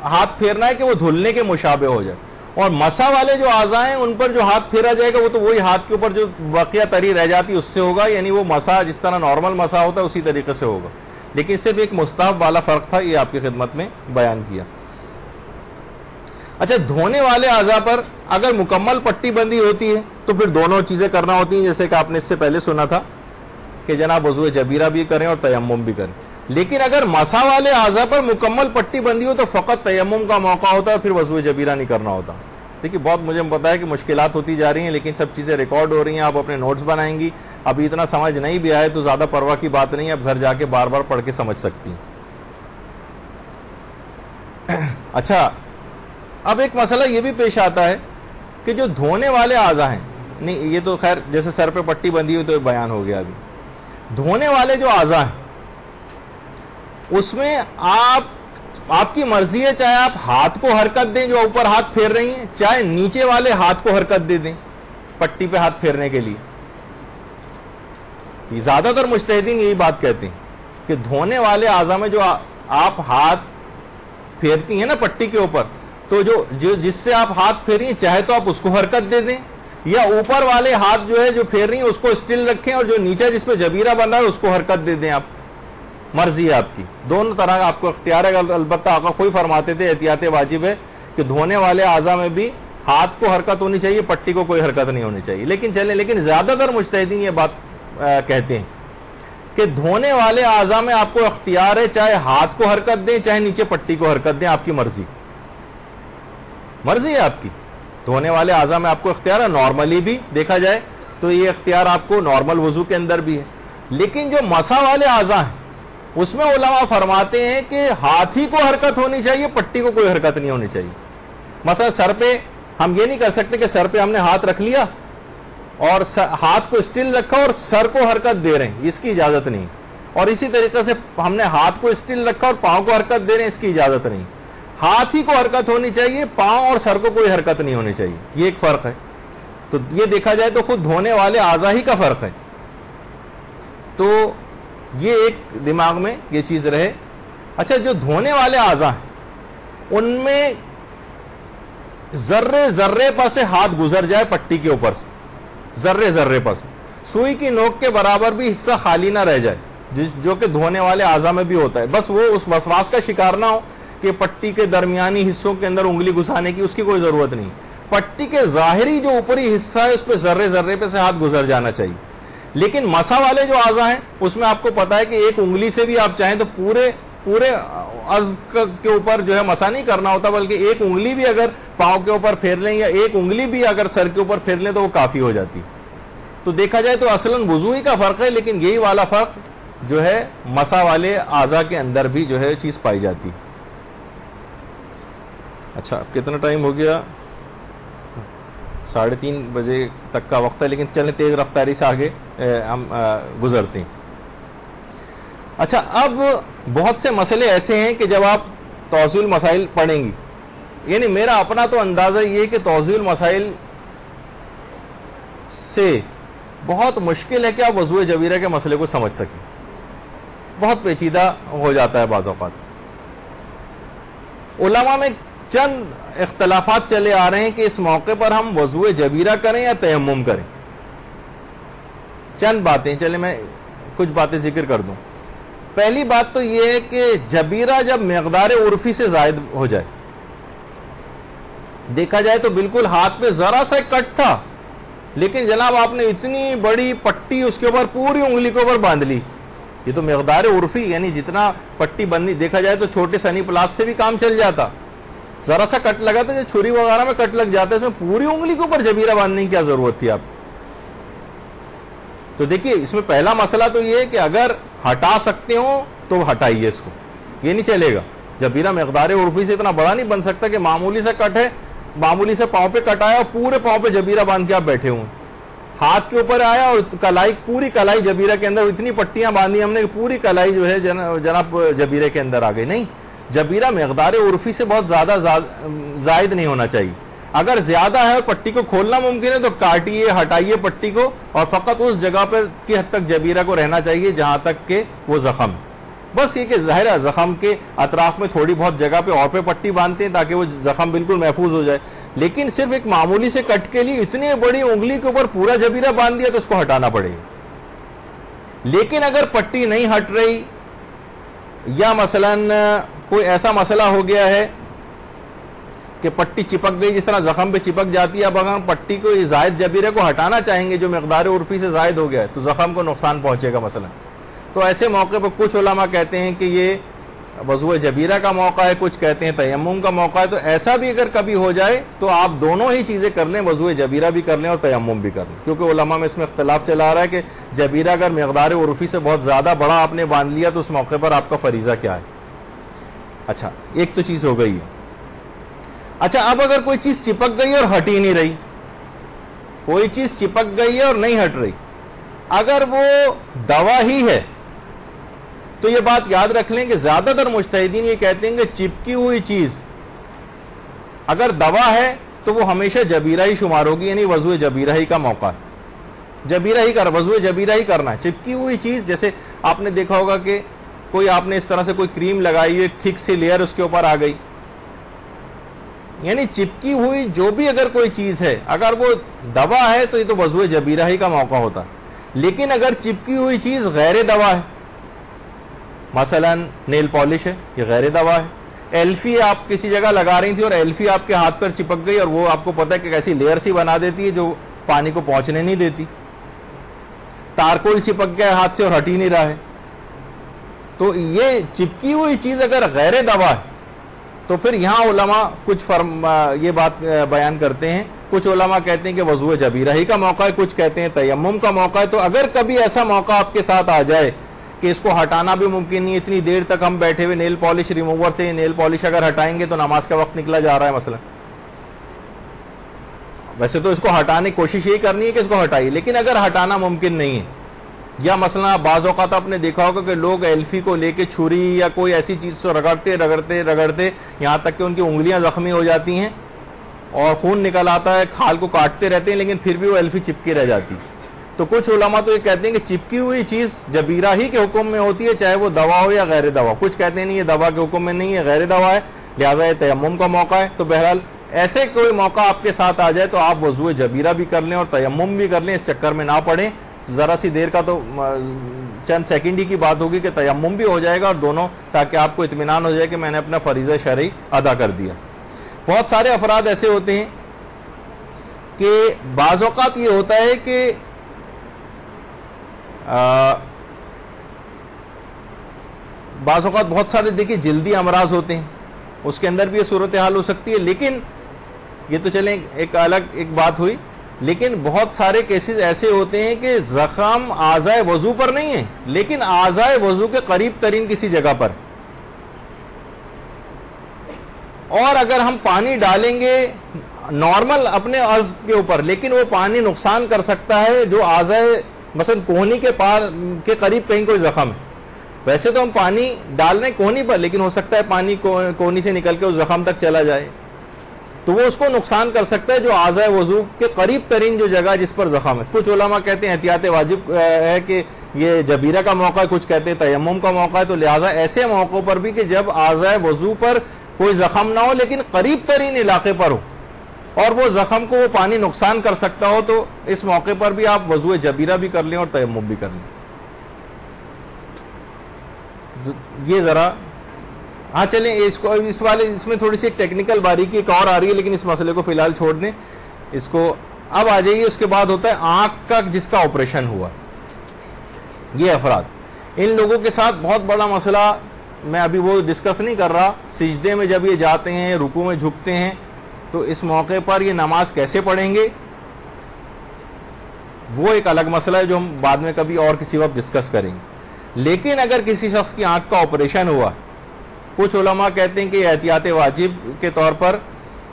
ہاتھ پھیرنا ہے کہ وہ دھلنے کے مشابہ ہو جائے۔ اور مسا والے جو اعضاء ہیں ان پر جو ہاتھ پھیرا جائے گا وہ تو وہی ہاتھ کے اوپر جو بقیہ تری رہ جاتی اس سے ہوگا، یعنی وہ مسا جس طرح نارمل مسا ہوتا ہے اسی طریقے سے ہوگا، لیکن صرف ایک مستحب والا فرق تھا، یہ آپ کی خدمت میں بیان کیا۔ اچھا، دھونے والے اعضاء پر اگر مکمل پٹی بندی ہوتی ہے تو پھر دونوں چیزیں کرنا ہوتی ہیں، جیسے کہ آپ نے اس سے پہلے سنا تھا کہ جناب وضوء جبیرہ بھی کریں اور تیمم بھی کریں، لیکن اگر مسا والے اعضاء پر مکمل پٹی بندی ہو تو فقط تیمم کا موقع ہوتا ہے، پھر وضوء جبیرہ نہیں کرنا ہوتا۔ دیکھیے بہت مجھے پتا ہے کہ مشکلات ہوتی جا رہی ہیں، لیکن سب چیزیں ریکارڈ ہو رہی ہیں، آپ اپنے نوٹس بنائیں گی، ابھی اتنا سمجھ نہیں بھی آئے تو زیادہ پرواہ کی بات نہیں ہے، اب گھر جا کے بار بار پڑھ کے سمجھ سکتی ہیں۔ اچھا، اب ایک مسئلہ یہ بھی پیش آتا ہے کہ جو دھونے والے اعضاء ہیں، نہیں یہ تو خیر جیسے سر پہ پٹی بندھی ہوئی تو بیان ہو گیا، ابھی دھونے والے جو اعضاء ہیں اس میں آپ کی مرضی ہے، چاہے آپ ہاتھ کو حرکت دیں جو اوپر ہاتھ پھیر رہی ہیں، چاہے نیچے والے ہاتھ کو حرکت دے دیں پٹی پہ ہاتھ پھیرنے کے لیے۔ یہ زیادہ تر مجتہدین یہی بات کہتے ہیں کہ دھونے والے اعضاء میں جو آپ ہاتھ پھیرتی ہیں نا پٹی کے اوپر، تو جو جس سے آپ ہاتھ پھیری ہیں چاہے تو آپ اس کو حرکت دے دیں، یا اوپر والے ہاتھ جو ہے جو پھیر رہی ہیں اس کو اسٹل رکھیں، اور جو نیچے جس پہ جبیرہ بندھا ہے اس کو حرکت دے دیں، آپ مرضی ہے آپ کی، دونوں طرح آپ کو اختیار ہے۔ البتہ آقا خود فرماتے تھے احتیاط واجب ہے کہ دھونے والے اعضاء میں بھی ہاتھ کو حرکت ہونی چاہیے، پٹی کو کوئی حرکت نہیں ہونی چاہیے، لیکن زیادہ تر مجتہدین یہ بات کہتے ہیں کہ دھونے والے اعضاء میں آپ کو اختیار ہے، چاہے ہاتھ کو حرکت دیں چاہے نیچے پٹی کو حرکت دیں، آپ کی مرضی ہے آپ کی۔ دھونے والے اعضاء میں آپ کو اختیار ہے، نارملی بھی دیکھا جائے تو یہ اختیار آپ کو نارمل وضو کے اندر بھی ہے، لیکن جو مسا والے اعضاء ہیں اس میں علماء فرماتے ہیں کہ ہاتھ ہی کو حرکت ہونی چاہیے، پٹی کو کوئی حرکت نہیں ہونی چاہیے۔ مثلا سر پہ ہم یہ نہیں کر سکتے کہ سر پہ ہم نے ہاتھ رکھ لیا اور ہاتھ کو اسٹل رکھا اور سر کو حرکت دے رہے ہیں، اس کی اجازت نہیں، اور اسی طریقے سے ہم نے ہاتھ کو اسٹل رکھا اور پاؤں کو حرکت دے رہے ہیں، اس کی اجازت نہیں۔ ہاتھ ہی کو حرکت ہونی چاہیے، پاؤں اور سر کو کوئی حرکت نہیں ہونی چاہیے، یہ ایک فرق ہے۔ تو یہ دیکھا جائے تو خود دھونے والے اعضاء ہی کا فرق ہے، تو یہ ایک دماغ میں یہ چیز رہے۔ اچھا، جو دھونے والے اعضاء ہیں ان میں ذرے پر سے ہاتھ گزر جائے پٹی کے اوپر سے، ذرے پر سے سوئی کی نوک کے برابر بھی حصہ خالی نہ رہ جائے، جو کہ دھونے والے اعضاء میں بھی ہوتا ہے، بس وہ اس وسواس کا شکار نہ ہو کہ پٹی کے درمیانی حصوں کے اندر انگلی گھسانے کی، اس کی کوئی ضرورت نہیں۔ پٹی کے ظاہری جو اوپری حصہ ہے اس پہ ذرے پہ سے ہاتھ گزر جانا چاہیے، لیکن مسا والے جو اعضاء ہیں اس میں آپ کو پتا ہے کہ ایک انگلی سے بھی آپ چاہیں تو پورے عضو کے اوپر جو ہے مسا نہیں کرنا ہوتا، بلکہ ایک انگلی بھی اگر پاؤں کے اوپر پھیر لیں یا ایک انگلی بھی اگر سر کے اوپر پھیر لیں تو وہ کافی ہو جاتی۔ تو دیکھا جائے تو اصلاً وضو ہی کا فرق ہے، لیکن یہی والا فرق جو ہے مسا والے اعضاء کے اندر بھی جو ہے چیز پائی جاتی۔ اچھا، کتنا ٹائم ہو گیا؟ 3:30 بجے تک کا وقت ہے، لیکن چلیں تیز رفتاری سے آگے ہم گزرتے ہیں۔ اچھا، اب بہت سے مسئلے ایسے ہیں کہ جب آپ توضیح المسائل پڑھیں گی، یعنی میرا اپنا تو اندازہ یہ کہ توضیح المسائل سے بہت مشکل ہے کہ آپ وضوء جبیرہ کے مسئلے کو سمجھ سکیں، بہت پیچیدہ ہو جاتا ہے بعض اوقات۔ علماء میں چند اختلافات چلے آ رہے ہیں کہ اس موقع پر ہم وضوء جبیرہ کریں یا تیمم کریں۔ چند باتیں، چلے میں کچھ باتیں ذکر کر دوں۔ پہلی بات تو یہ ہے کہ جبیرہ جب مقدار عرفی سے زائد ہو جائے، دیکھا جائے تو بالکل ہاتھ پہ ذرا سا کٹ تھا، لیکن جناب آپ نے اتنی بڑی پٹی اس کے اوپر پوری انگلی کے اوپر باندھ لی، یہ تو مقدار عرفی، یعنی جتنا پٹی بندی، دیکھا جائے تو چھوٹے سنی پلاس سے بھی کام چل جاتا، ذرا سا کٹ لگا تھا، جو چھری وغیرہ میں کٹ لگ جاتا ہے، اس میں پوری انگلی کے اوپر جبیرہ باندھنے کی کیا ضرورت تھی آپ؟ تو دیکھیے اس میں پہلا مسئلہ تو یہ ہے کہ اگر ہٹا سکتے ہو تو ہٹائیے اس کو، یہ نہیں چلے گا۔ جبیرہ مقدار عرفی سے اتنا بڑا نہیں بن سکتا کہ معمولی سے کٹ ہے، معمولی سے پاؤں پہ کٹ آیا اور پورے پاؤں پہ جبیرہ باندھ کے آپ بیٹھے ہوں، ہاتھ کے اوپر آیا اور کلائی, پوری کلائی جبیرہ کے اندر, اتنی پٹیاں باندھی ہم نے کہ پوری کلائی جو ہے جناب جبیرے کے اندر آ گئی. نہیں, جبیرہ مقدار عرفی سے بہت زیادہ زائد نہیں ہونا چاہیے. اگر زیادہ ہے اور پٹی کو کھولنا ممکن ہے تو کاٹیے, ہٹائیے پٹی کو, اور فقط اس جگہ پر کی حد تک جبیرہ کو رہنا چاہیے جہاں تک کہ وہ زخم. بس یہ کہ ظاہر ہے زخم کے اطراف میں تھوڑی بہت جگہ پہ اور پہ پٹی باندھتے ہیں تاکہ وہ زخم بالکل محفوظ ہو جائے, لیکن صرف ایک معمولی سے کٹ کے لیے اتنی بڑی انگلی کے اوپر پورا جبیرہ باندھ دیا تو اس کو ہٹانا پڑے گا. لیکن اگر پٹی نہیں ہٹ رہی, یا مثلاً کوئی ایسا مسئلہ ہو گیا ہے کہ پٹی چپک گئی, جس طرح زخم پہ چپک جاتی ہے, اب اگر ہم پٹی کو زائد جبیرے کو ہٹانا چاہیں گے جو مقدار عرفی سے زائد ہو گیا ہے تو زخم کو نقصان پہنچے گا مثلا. تو ایسے موقع پر کچھ علماء کہتے ہیں کہ یہ وضوء جبیرہ کا موقع ہے, کچھ کہتے ہیں تیمم کا موقع ہے. تو ایسا بھی اگر کبھی ہو جائے تو آپ دونوں ہی چیزیں کر لیں, وضوء جبیرہ بھی کر لیں اور تیمم بھی کر لیں, کیونکہ علماء میں اس میں اختلاف چلا رہا ہے کہ جبیرہ اگر مقدار عرفی سے بہت زیادہ بڑا آپ نے باندھ لیا تو اس موقع پر آپ کا فریضہ کیا ہے. اچھا, ایک تو چیز ہو گئی ہے. اچھا, اب اگر کوئی چیز چپک گئی اور ہٹ ہی نہیں رہی, کوئی چیز چپک گئی ہے اور نہیں ہٹ رہی, اگر وہ دوا ہی ہے تو یہ بات یاد رکھ لیں کہ زیادہ تر مجتہدین یہ کہتے ہیں کہ چپکی ہوئی چیز اگر دوا ہے تو وہ ہمیشہ جبیرہ ہی شمار ہوگی, یعنی وضوء جبیرہ ہی کا موقع ہے, جبیرہ ہی وضوء جبیرہ ہی کرنا ہے. چپکی ہوئی چیز, جیسے آپ نے دیکھا ہوگا کہ کوئی آپ نے اس طرح سے کوئی کریم لگائی ہوئی, ایک تھک سی لیئر اس کے اوپر آ گئی, یعنی چپکی ہوئی جو بھی اگر کوئی چیز ہے اگر وہ دوا ہے تو یہ تو وضوء جبیرہ ہی کا موقع ہوتا ہے. لیکن اگر چپکی ہوئی چیز غیر دوا ہے, مثلا نیل پالش ہے, یہ غیر دوا ہے. ایلفی آپ کسی جگہ لگا رہی تھی اور ایلفی آپ کے ہاتھ پر چپک گئی, اور وہ آپ کو پتہ ہے کہ ایسی لیئر سی بنا دیتی ہے جو پانی کو پہنچنے نہیں دیتی. تارکول چپک گیا ہاتھ سے اور ہٹ ہی نہیں رہا ہے. تو یہ چپکی ہوئی چیز اگر غیر دوا ہے تو پھر یہاں علماء کچھ یہ بات بیان کرتے ہیں. کچھ علماء کہتے ہیں کہ وضوء جبیرہ ہی کا موقع ہے, کچھ کہتے ہیں تیمم کا موقع ہے. تو اگر کبھی ایسا موقع آپ کے ساتھ آ جائے کہ اس کو ہٹانا بھی ممکن نہیں, اتنی دیر تک ہم بیٹھے ہوئے نیل پالش ریموور سے نیل پالش اگر ہٹائیں گے تو نماز کا وقت نکلا جا رہا ہے مثلا, ویسے تو اس کو ہٹانے کی کوشش یہی کرنی ہے کہ اس کو ہٹائیے, لیکن اگر ہٹانا ممکن نہیں ہے, یا مثلا بعض اوقات آپ نے دیکھا ہوگا کہ لوگ ایلفی کو لے کے چھری یا کوئی ایسی چیز سے رگڑتے یہاں تک کہ ان کی انگلیاں زخمی ہو جاتی ہیں اور خون نکل آتا ہے, کھال کو کاٹتے رہتے ہیں, لیکن پھر بھی وہ ایلفی چپکی رہ جاتی. تو کچھ علماء تو یہ کہتے ہیں کہ چپکی ہوئی چیز جبیرہ ہی کے حکم میں ہوتی ہے, چاہے وہ دوا ہو یا غیر دوا. کچھ کہتے ہیں نہیں, یہ دوا کے حکم میں نہیں ہے, غیر دوا ہے, لہٰذا یہ تیمم کا موقع ہے. تو بہرحال ایسے کوئی موقع آپ کے ساتھ آ جائے تو آپ وضوء جبیرہ بھی کر لیں اور تیمم بھی کر لیں, اس چکر میں نہ پڑیں. ذرا سی دیر کا تو چند سیکنڈ ہی کی بات ہوگی کہ تیمم بھی ہو جائے گا اور دونوں, تاکہ آپ کو اطمینان ہو جائے کہ میں نے اپنا فریضہ شرعی ادا کر دیا. بہت سارے افراد ایسے ہوتے ہیں کہ بعض اوقات یہ ہوتا ہے کہ بعض اوقات بہت سارے دیکھیے جلدی امراض ہوتے ہیں, اس کے اندر بھی یہ صورتحال ہو سکتی ہے. لیکن یہ تو چلیں ایک الگ ایک بات ہوئی, لیکن بہت سارے کیسز ایسے ہوتے ہیں کہ زخم اعضائے وضو پر نہیں ہے لیکن اعضائے وضو کے قریب ترین کسی جگہ پر, اور اگر ہم پانی ڈالیں گے نارمل اپنے عضو کے اوپر, لیکن وہ پانی نقصان کر سکتا ہے جو اعضائے مثلا کوہنی کے قریب کہیں کوئی زخم ہے. ویسے تو ہم پانی ڈال رہے ہیں کوہنی پر, لیکن ہو سکتا ہے پانی کوہنی سے نکل کے اس زخم تک چلا جائے, تو وہ اس کو نقصان کر سکتا ہے جو اعضائے وضو کے قریب ترین جو جگہ جس پر زخم ہے. کچھ علماء کہتے ہیں احتیاط واجب ہے کہ یہ جبیرہ کا موقع ہے, کچھ کہتے ہیں تیمم کا موقع ہے. تو لہٰذا ایسے موقعوں پر بھی کہ جب اعضائے وضو پر کوئی زخم نہ ہو لیکن قریب ترین علاقے پر ہو اور وہ زخم کو وہ پانی نقصان کر سکتا ہو, تو اس موقع پر بھی آپ وضوء جبیرہ بھی کر لیں اور تیمم بھی کر لیں. یہ ذرا ہاں چلیں اس میں تھوڑی سی ایک ٹیکنیکل باریکی ایک اور آ رہی ہے, لیکن اس مسئلے کو فی الحال چھوڑ دیں. اس کو اب آ جائیے, اس کے بعد ہوتا ہے آنکھ کا جس کا آپریشن ہوا. یہ افراد, ان لوگوں کے ساتھ بہت بڑا مسئلہ, میں ابھی وہ ڈسکس نہیں کر رہا. سجدے میں جب یہ جاتے ہیں, رکوع میں جھکتے ہیں, تو اس موقع پر یہ نماز کیسے پڑھیں گے, وہ ایک الگ مسئلہ ہے جو ہم بعد میں کبھی اور کسی وقت ڈسکس کریں گے. لیکن اگر کسی شخص کی آنکھ کا آپریشن ہوا, کچھ علماء کہتے ہیں کہ احتیاط واجب کے طور پر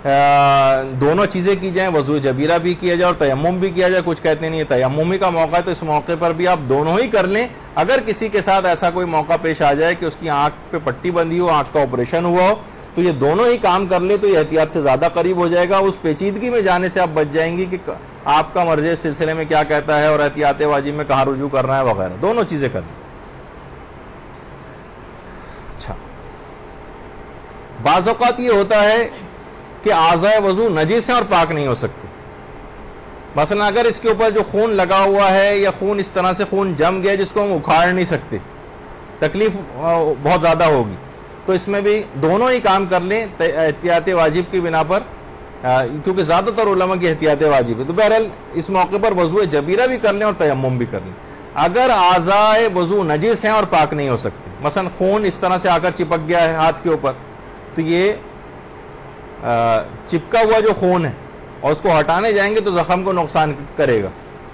دونوں چیزیں کی جائیں, وضو جبیرہ بھی کیا جائے اور تیمم بھی کیا جائے. کچھ کہتے نہیں تیممی کا موقع ہے تو اس موقع پر بھی آپ دونوں ہی کر لیں. اگر کسی کے ساتھ ایسا کوئی موقع پیش آ جائے کہ اس کی آنکھ پہ پٹی بندھی ہو, آنکھ کا آپریشن ہوا ہو, تو یہ دونوں ہی کام کر لیں تو یہ احتیاط سے زیادہ قریب ہو جائے گا. اس پیچیدگی میں جانے سے آپ بچ جائیں گی کہ آپ کا مرجع اس سلسلے میں کیا کہتا ہے اور احتیاط واجب میں کہاں رجوع کرنا ہے وغیرہ. دونوں چیزیں کر لیں. اچھا, بعض اوقات یہ ہوتا ہے کہ اعضائے وضو نجس ہیں اور پاک نہیں ہو سکتے. مثلا اگر اس کے اوپر جو خون لگا ہوا ہے یا خون اس طرح سے خون جم گیا جس کو ہم اکھاڑ نہیں سکتے, تکلیف بہت زیادہ ہوگی, تو اس میں بھی دونوں ہی کام کر لیں احتیاط واجب کی بنا پر, کیونکہ زیادہ تر علماء کی احتیاط واجب ہے. تو بہرحال اس موقع پر وضو جبیرہ بھی کر لیں اور تیمم بھی کر لیں. اگر اعضائے وضو نجس ہیں اور پاک نہیں ہو سکتے, مثلا خون اس طرح سے آ کر چپک گیا ہے ہاتھ کے اوپر, تو یہ چپکا ہوا جو خون ہے اور اس کو ہٹانے جائیں گے تو زخم کو نقصان کرے گا,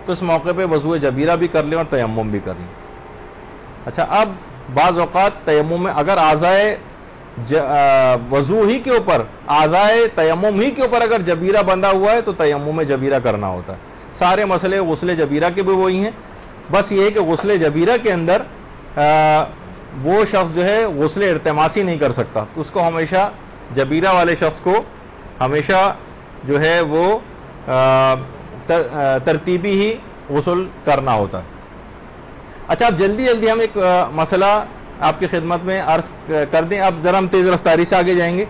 تو اس موقع پہ وضو جبیرہ بھی کر لیں اور تیمم بھی کر لیں. اچھا, اب بعض اوقات تیمم میں اگر اعضائے وضو ہی کے اوپر, اعضائے تیمم ہی کے اوپر اگر جبیرہ بندھا ہوا ہے تو تیمم جبیرہ کرنا ہوتا ہے. سارے مسئلے غسل جبیرہ کے بھی وہی ہیں, بس یہ ہے کہ غسل جبیرہ کے اندر وہ شخص جو ہے غسل ارتماسی نہیں کر سکتا, تو اس کو ہمیشہ جبیرہ والے شخص کو ہمیشہ جو ہے وہ ترتیبی ہی غسل کرنا ہوتا ہے. اچھا, اب جلدی ہم ایک مسئلہ آپ کی خدمت میں عرض کر دیں. اب ذرا ہم تیز رفتاری سے آگے جائیں گے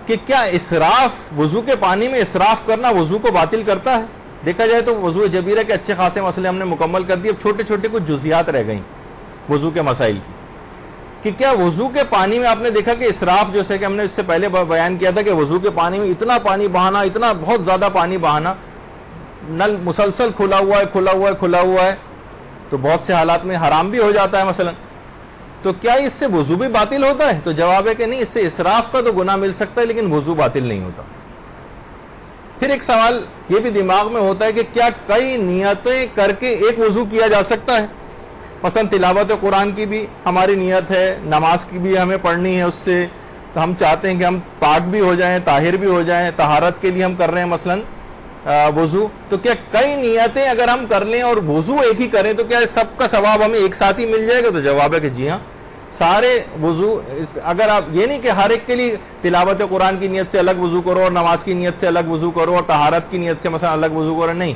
کہ کیا اسراف, وضو کے پانی میں اسراف کرنا وضو کو باطل کرتا ہے؟ دیکھا جائے تو وضو جبیرہ کے اچھے خاصے مسئلے ہم نے مکمل کر دیے. اب چھوٹے چھوٹے کچھ جزیات رہ گئیں وضو کے مسائل کی, کہ کیا وضو کے پانی میں آپ نے دیکھا کہ اسراف, جیسے کہ ہم نے اس سے پہلے بیان کیا تھا کہ وضو کے پانی میں اتنا پانی بہانا, اتنا بہت زیادہ پانی بہانا, نل مسلسل کھلا ہوا ہے, تو بہت سے حالات میں حرام بھی ہو جاتا ہے مثلا. تو کیا اس سے وضو بھی باطل ہوتا ہے؟ تو جواب ہے کہ نہیں, اس سے اسراف کا تو گناہ مل سکتا ہے لیکن وضو باطل نہیں ہوتا. پھر ایک سوال یہ بھی دماغ میں ہوتا ہے کہ کیا کئی نیتیں کر کے ایک وضو کیا جا سکتا ہے؟ مثلا تلاوت قرآن کی بھی ہماری نیت ہے, نماز کی بھی ہمیں پڑھنی ہے, اس سے تو ہم چاہتے ہیں کہ ہم پاک بھی ہو جائیں, طاہر بھی ہو جائیں, طہارت کے لیے ہم کر رہے ہیں مثلا وضو. تو کیا کئی نیتیں اگر ہم کر لیں اور وضو ایک ہی کریں تو کیا سب کا ثواب ہمیں ایک ساتھ ہی مل جائے گا؟ تو جواب ہے کہ جی ہاں, سارے وضو, اگر آپ یہ نہیں کہ ہر ایک کے لیے تلاوت قرآن کی نیت سے الگ وضو کرو اور نماز کی نیت سے الگ وضو کرو اور طہارت کی نیت سے مثلا الگ وضو کرو, نہیں,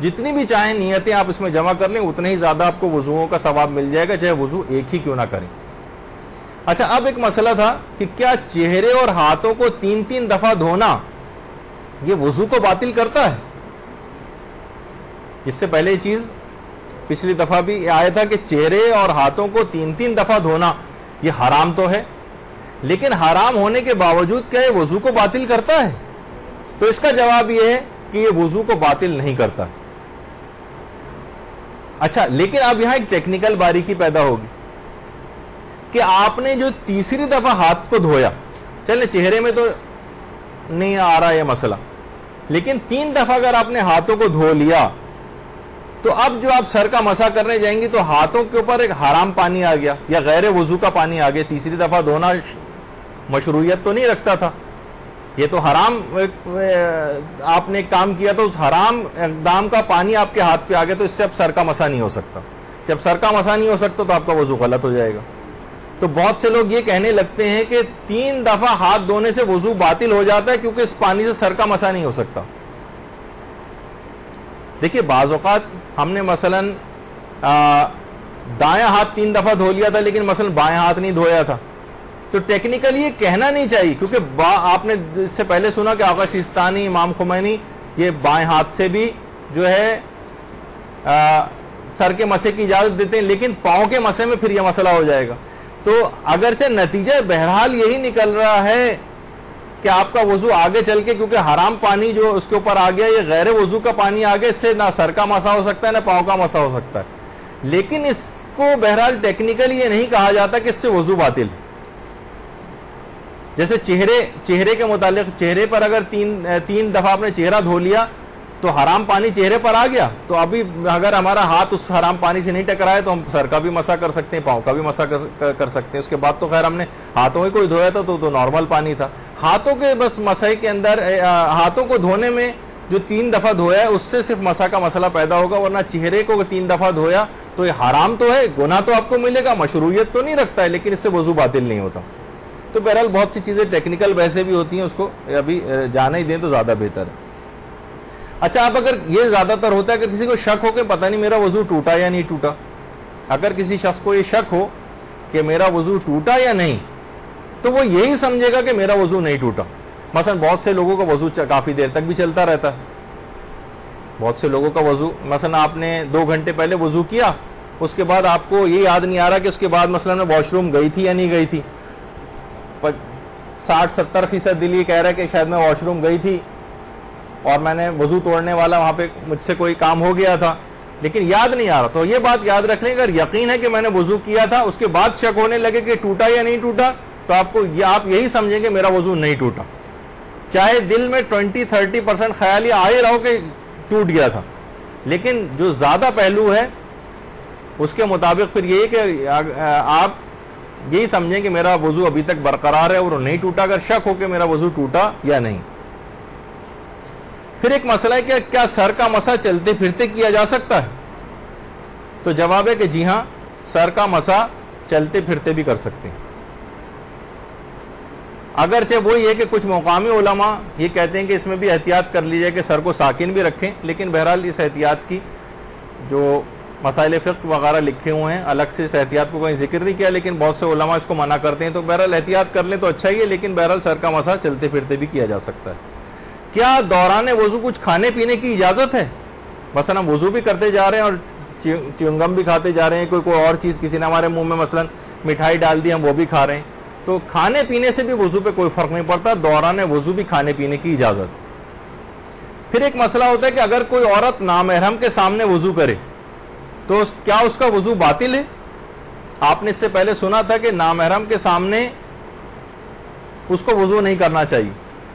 جتنی بھی چاہیں نیتیں آپ اس میں جمع کر لیں اتنے ہی زیادہ آپ کو وضوؤں کا ثواب مل جائے گا, چاہے وضو ایک ہی کیوں نہ کریں. اچھا, اب ایک مسئلہ تھا کہ کیا چہرے اور ہاتھوں کو 3 دفعہ دھونا یہ وضو کو باطل کرتا ہے؟ اس سے پہلے یہ چیز پچھلی دفعہ بھی آیا تھا کہ چہرے اور ہاتھوں کو 3 دفعہ دھونا یہ حرام تو ہے, لیکن حرام ہونے کے باوجود کیا یہ وضو کو باطل کرتا ہے؟ تو اس کا جواب یہ ہے کہ یہ وضو کو باطل نہیں کرتا. اچھا, لیکن اب یہاں ایک ٹیکنیکل باریکی پیدا ہوگی کہ آپ نے جو تیسری دفعہ ہاتھ کو دھویا, چلے چہرے میں تو نہیں آ رہا یہ مسئلہ, لیکن 3 دفعہ اگر آپ نے ہاتھوں کو دھو لیا تو اب جو آپ سر کا مسح کرنے جائیں گی تو ہاتھوں کے اوپر ایک حرام پانی آ گیا یا غیر وضو کا پانی آ گیا. تیسری دفعہ دھونا مشروعیت تو نہیں رکھتا تھا, یہ تو حرام آپ نے ایک کام کیا تو اس حرام اقدام کا پانی آپ کے ہاتھ پہ آ گیا, تو اس سے اب سر کا مسح نہیں ہو سکتا. جب سر کا مسح نہیں ہو سکتا تو آپ کا وضو غلط ہو جائے گا. تو بہت سے لوگ یہ کہنے لگتے ہیں کہ 3 دفعہ ہاتھ دھونے سے وضو باطل ہو جاتا ہے کیونکہ اس پانی سے سر کا مسح نہیں ہو سکتا. دیکھیے, بعض اوقات ہم نے مثلا دائیں ہاتھ 3 دفعہ دھو لیا تھا لیکن مثلا بائیں ہاتھ نہیں دھویا تھا, تو ٹیکنیکلی یہ کہنا نہیں چاہیے, کیونکہ آپ نے اس سے پہلے سنا کہ آقا سیستانی, امام خمینی یہ بائیں ہاتھ سے بھی جو ہے سر کے مسح کی اجازت دیتے ہیں, لیکن پاؤں کے مسح میں پھر یہ مسئلہ ہو جائے گا. تو اگرچہ نتیجہ بہرحال یہی نکل رہا ہے کہ آپ کا وضو آگے چل کے, کیونکہ حرام پانی جو اس کے اوپر آ گیا یہ غیر وضو کا پانی آ گیا, اس سے نہ سر کا مسح ہو سکتا ہے نہ پاؤں کا مسح ہو سکتا ہے, لیکن اس کو بہرحال ٹیکنیکلی یہ نہیں کہا جاتا کہ اس سے وضو باطل. جیسے چہرے کے متعلق, چہرے پر اگر 3 دفعہ آپ نے چہرہ دھو لیا تو حرام پانی چہرے پر آ گیا, تو ابھی اگر ہمارا ہاتھ اس حرام پانی سے نہیں ٹکرایا تو ہم سر کا بھی مسح کر سکتے ہیں, پاؤں کا بھی مسح کر سکتے ہیں. اس کے بعد تو خیر ہم نے ہاتھوں ہی کوئی دھویا تھا تو نارمل پانی تھا. ہاتھوں کے بس مسح کے اندر ہاتھوں کو دھونے میں جو 3 دفعہ دھویا ہے اس سے صرف مسح کا مسئلہ پیدا ہوگا، ورنہ چہرے کو 3 دفعہ دھویا تو یہ حرام تو ہے، گناہ تو آپ کو ملے گا، مشروعیت تو نہیں رکھتا ہے، لیکن اس سے وضو باطل نہیں ہوتا۔ تو بہرحال بہت سی چیزیں ٹیکنیکل بحثیں بھی ہوتی ہیں، اس کو ابھی جانا ہی دیں تو زیادہ بہتر ہے۔ اچھا، اب اگر یہ زیادہ تر ہوتا ہے کہ کسی کو شک ہو کہ پتہ نہیں میرا وضو ٹوٹا یا نہیں ٹوٹا، اگر کسی شخص کو یہ شک ہو کہ میرا وضو ٹوٹا یا نہیں تو وہ یہی سمجھے گا کہ میرا وضو نہیں ٹوٹا۔ مثلا بہت سے لوگوں کا وضو کافی دیر تک بھی چلتا رہتا ہے، بہت سے لوگوں کا وضو مثلا آپ نے 2 گھنٹے پہلے وضو کیا، اس کے بعد آپ کو یہ یاد نہیں آ رہا کہ اس کے بعد مثلا میں واش روم گئی تھی یا نہیں گئی تھی، 60-70% دل یہ کہہ رہا ہے کہ شاید میں واش روم گئی تھی اور میں نے وضو توڑنے والا وہاں پہ مجھ سے کوئی کام ہو گیا تھا لیکن یاد نہیں آ رہا۔ تو یہ بات یاد رکھ لیں، اگر یقین ہے کہ میں نے وضو کیا تھا، اس کے بعد شک ہونے لگے کہ ٹوٹا یا نہیں ٹوٹا، تو آپ یہی سمجھیں کہ میرا وضو نہیں ٹوٹا، چاہے دل میں 20-30% خیال یہ آ ہی رہا ہو کہ ٹوٹ گیا تھا، لیکن جو زیادہ پہلو ہے اس کے مطابق پھر یہی کہ آپ یہی سمجھیں کہ میرا وضو ابھی تک برقرار ہے اور نہیں ٹوٹا، اگر شک ہو کہ میرا وضو ٹوٹا یا نہیں۔ پھر ایک مسئلہ ہے کہ کیا سر کا مسح چلتے پھرتے کیا جا سکتا ہے؟ تو جواب ہے کہ جی ہاں، سر کا مسح چلتے پھرتے بھی کر سکتے ہیں، اگرچہ وہی ہے کہ کچھ مقامی علماء یہ کہتے ہیں کہ اس میں بھی احتیاط کر لی جائے کہ سر کو ساکن بھی رکھیں، لیکن بہرحال اس احتیاط کی جو مسائل فقہ وغیرہ لکھے ہوئے ہیں الگ سے اس احتیاط کو کہیں ذکر نہیں کیا، لیکن بہت سے علماء اس کو منع کرتے ہیں، تو بہرحال احتیاط کر لیں تو اچھا ہی ہے، لیکن بہرحال سر کا مسح چلتے پھرتے بھی کیا جا سکتا ہے۔ کیا دوران وضو کچھ کھانے پینے کی اجازت ہے؟ مثلا ہم وضو بھی کرتے جا رہے ہیں اور چیونگم بھی کھاتے جا رہے ہیں، کوئی اور چیز کسی نے ہمارے منہ میں مثلا مٹھائی ڈال دی، ہم وہ بھی کھا رہے ہیں، تو کھانے پینے سے بھی وضو پہ کوئی فرق نہیں پڑتا، دوران وضو بھی کھانے پینے کی اجازت ہے۔ پھر ایک مسئلہ ہوتا ہے کہ اگر کوئی عورت نامحرم کے سامنے وضو کرے تو کیا اس کا وضو باطل ہے؟ آپ نے اس سے پہلے سنا تھا کہ نامحرم کے سامنے اس کو وضو نہیں کرنا چاہیے،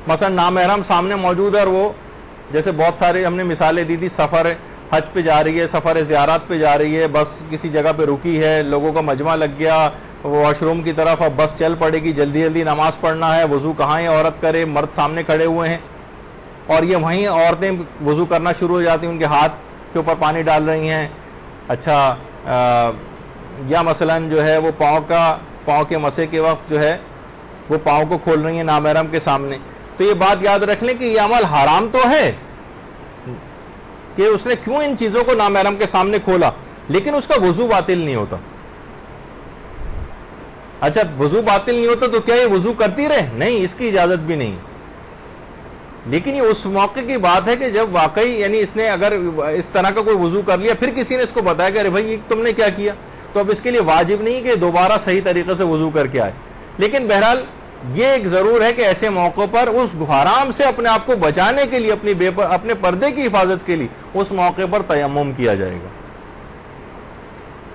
مثلا نامحرم سامنے موجود ہے اور وہ جیسے بہت سارے ہم نے مثالیں دی تھی، سفر حج پہ جا رہی ہے، سفر زیارات پہ جا رہی ہے، بس کسی جگہ پہ رکی ہے، لوگوں کا مجمع لگ گیا واش روم کی طرف، اب بس چل پڑے گی، جلدی جلدی نماز پڑھنا ہے، وضو کہاں ہے عورت کرے، مرد سامنے کھڑے ہوئے ہیں اور یہ وہیں عورتیں وضو کرنا شروع ہو جاتی ہیں، ان کے ہاتھ کے اوپر پانی ڈال رہی ہیں، اچھا یا مثلا جو ہے وہ پاؤں کے مسح کے وقت جو ہے وہ پاؤں کو کھول رہی ہیں نامحرم کے سامنے، تو یہ بات یاد رکھ لیں کہ یہ عمل حرام تو ہے کہ اس نے کیوں ان چیزوں کو نامحرم کے سامنے کھولا، لیکن اس کا وضو باطل نہیں ہوتا۔ اچھا، وضو باطل نہیں ہوتا تو کیا یہ وضو کرتی رہے؟ نہیں، اس کی اجازت بھی نہیں، لیکن یہ اس موقع کی بات ہے کہ جب واقعی یعنی اس نے اگر اس طرح کا کوئی وضو کر لیا، پھر کسی نے اس کو بتایا کہ ارے بھائی یہ تم نے کیا کیا، تو اب اس کے لیے واجب نہیں کہ دوبارہ صحیح طریقے سے وضو کر کے آئے، لیکن بہرحال یہ ایک ضرور ہے کہ ایسے موقع پر اس حرام سے اپنے آپ کو بچانے کے لیے، اپنے پردے کی حفاظت کے لیے اس موقع پر تیمم کیا جائے گا۔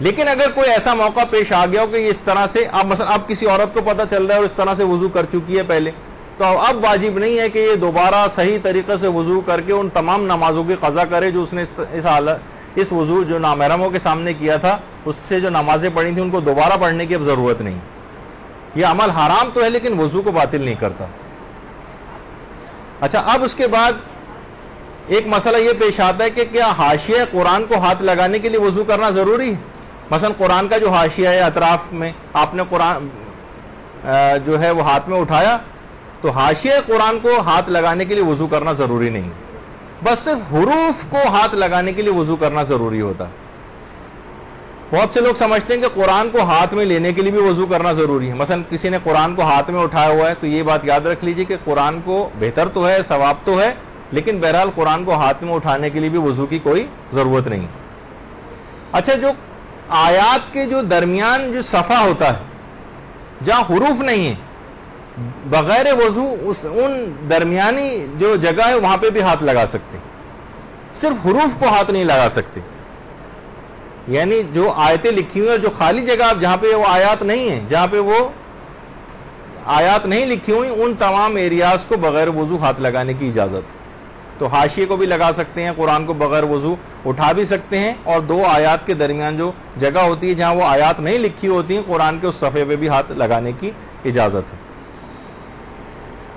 لیکن اگر کوئی ایسا موقع پیش آ گیا ہو کہ یہ اس طرح سے اب کسی عورت کو پتہ چل رہا ہے اور اس طرح سے وضو کر چکی ہے پہلے، تو اب واجب نہیں ہے کہ یہ دوبارہ صحیح طریقے سے وضو کر کے ان تمام نمازوں کی قضا کرے جو اس نے اس وضو جو نامحرموں کے سامنے کیا تھا، اس سے جو نمازیں پڑھی تھیں ان کو دوبارہ پڑھنے کی اب ضرورت نہیں۔ یہ عمل حرام تو ہے لیکن وضو کو باطل نہیں کرتا۔ اچھا، اب اس کے بعد ایک مسئلہ یہ پیش آتا ہے کہ کیا حاشیہ قرآن کو ہاتھ لگانے کے لیے وضو کرنا ضروری ہے؟ مثلا قرآن کا جو حاشیہ ہے اطراف میں، آپ نے قرآن جو ہے وہ ہاتھ میں اٹھایا، تو حاشیہ قرآن کو ہاتھ لگانے کے لیے وضو کرنا ضروری نہیں، بس صرف حروف کو ہاتھ لگانے کے لیے وضو کرنا ضروری ہوتا ہے۔ بہت سے لوگ سمجھتے ہیں کہ قرآن کو ہاتھ میں لینے کے لیے بھی وضو کرنا ضروری ہے، مثلا کسی نے قرآن کو ہاتھ میں اٹھایا ہوا ہے تو یہ بات یاد رکھ لیجئے کہ قرآن کو بہتر تو ہے، ثواب تو ہے، لیکن بہرحال قرآن کو ہاتھ میں اٹھانے کے لیے بھی وضو کی کوئی ضرورت نہیں۔ اچھا، جو آیات کے جو درمیان جو صفحہ ہوتا ہے جہاں حروف نہیں ہیں، بغیر وضو ان درمیانی جو جگہ ہے وہاں پہ بھی ہاتھ لگا سکتے، صرف حروف کو ہاتھ نہیں لگا سکتے، یعنی جو آیتیں لکھی ہوئی ہیں جو خالی جگہ جہاں پہ وہ آیات نہیں ہیں، جہاں پہ وہ آیات نہیں لکھی ہوئی، ان تمام ایریاز کو بغیر وضو ہاتھ لگانے کی اجازت ہے۔ تو حاشیے کو بھی لگا سکتے ہیں، قرآن کو بغیر وضو اٹھا بھی سکتے ہیں، اور دو آیات کے درمیان جو جگہ ہوتی ہے جہاں وہ آیات نہیں لکھی ہوتی ہیں قرآن کے، اس صفحے پہ بھی ہاتھ لگانے کی اجازت ہے۔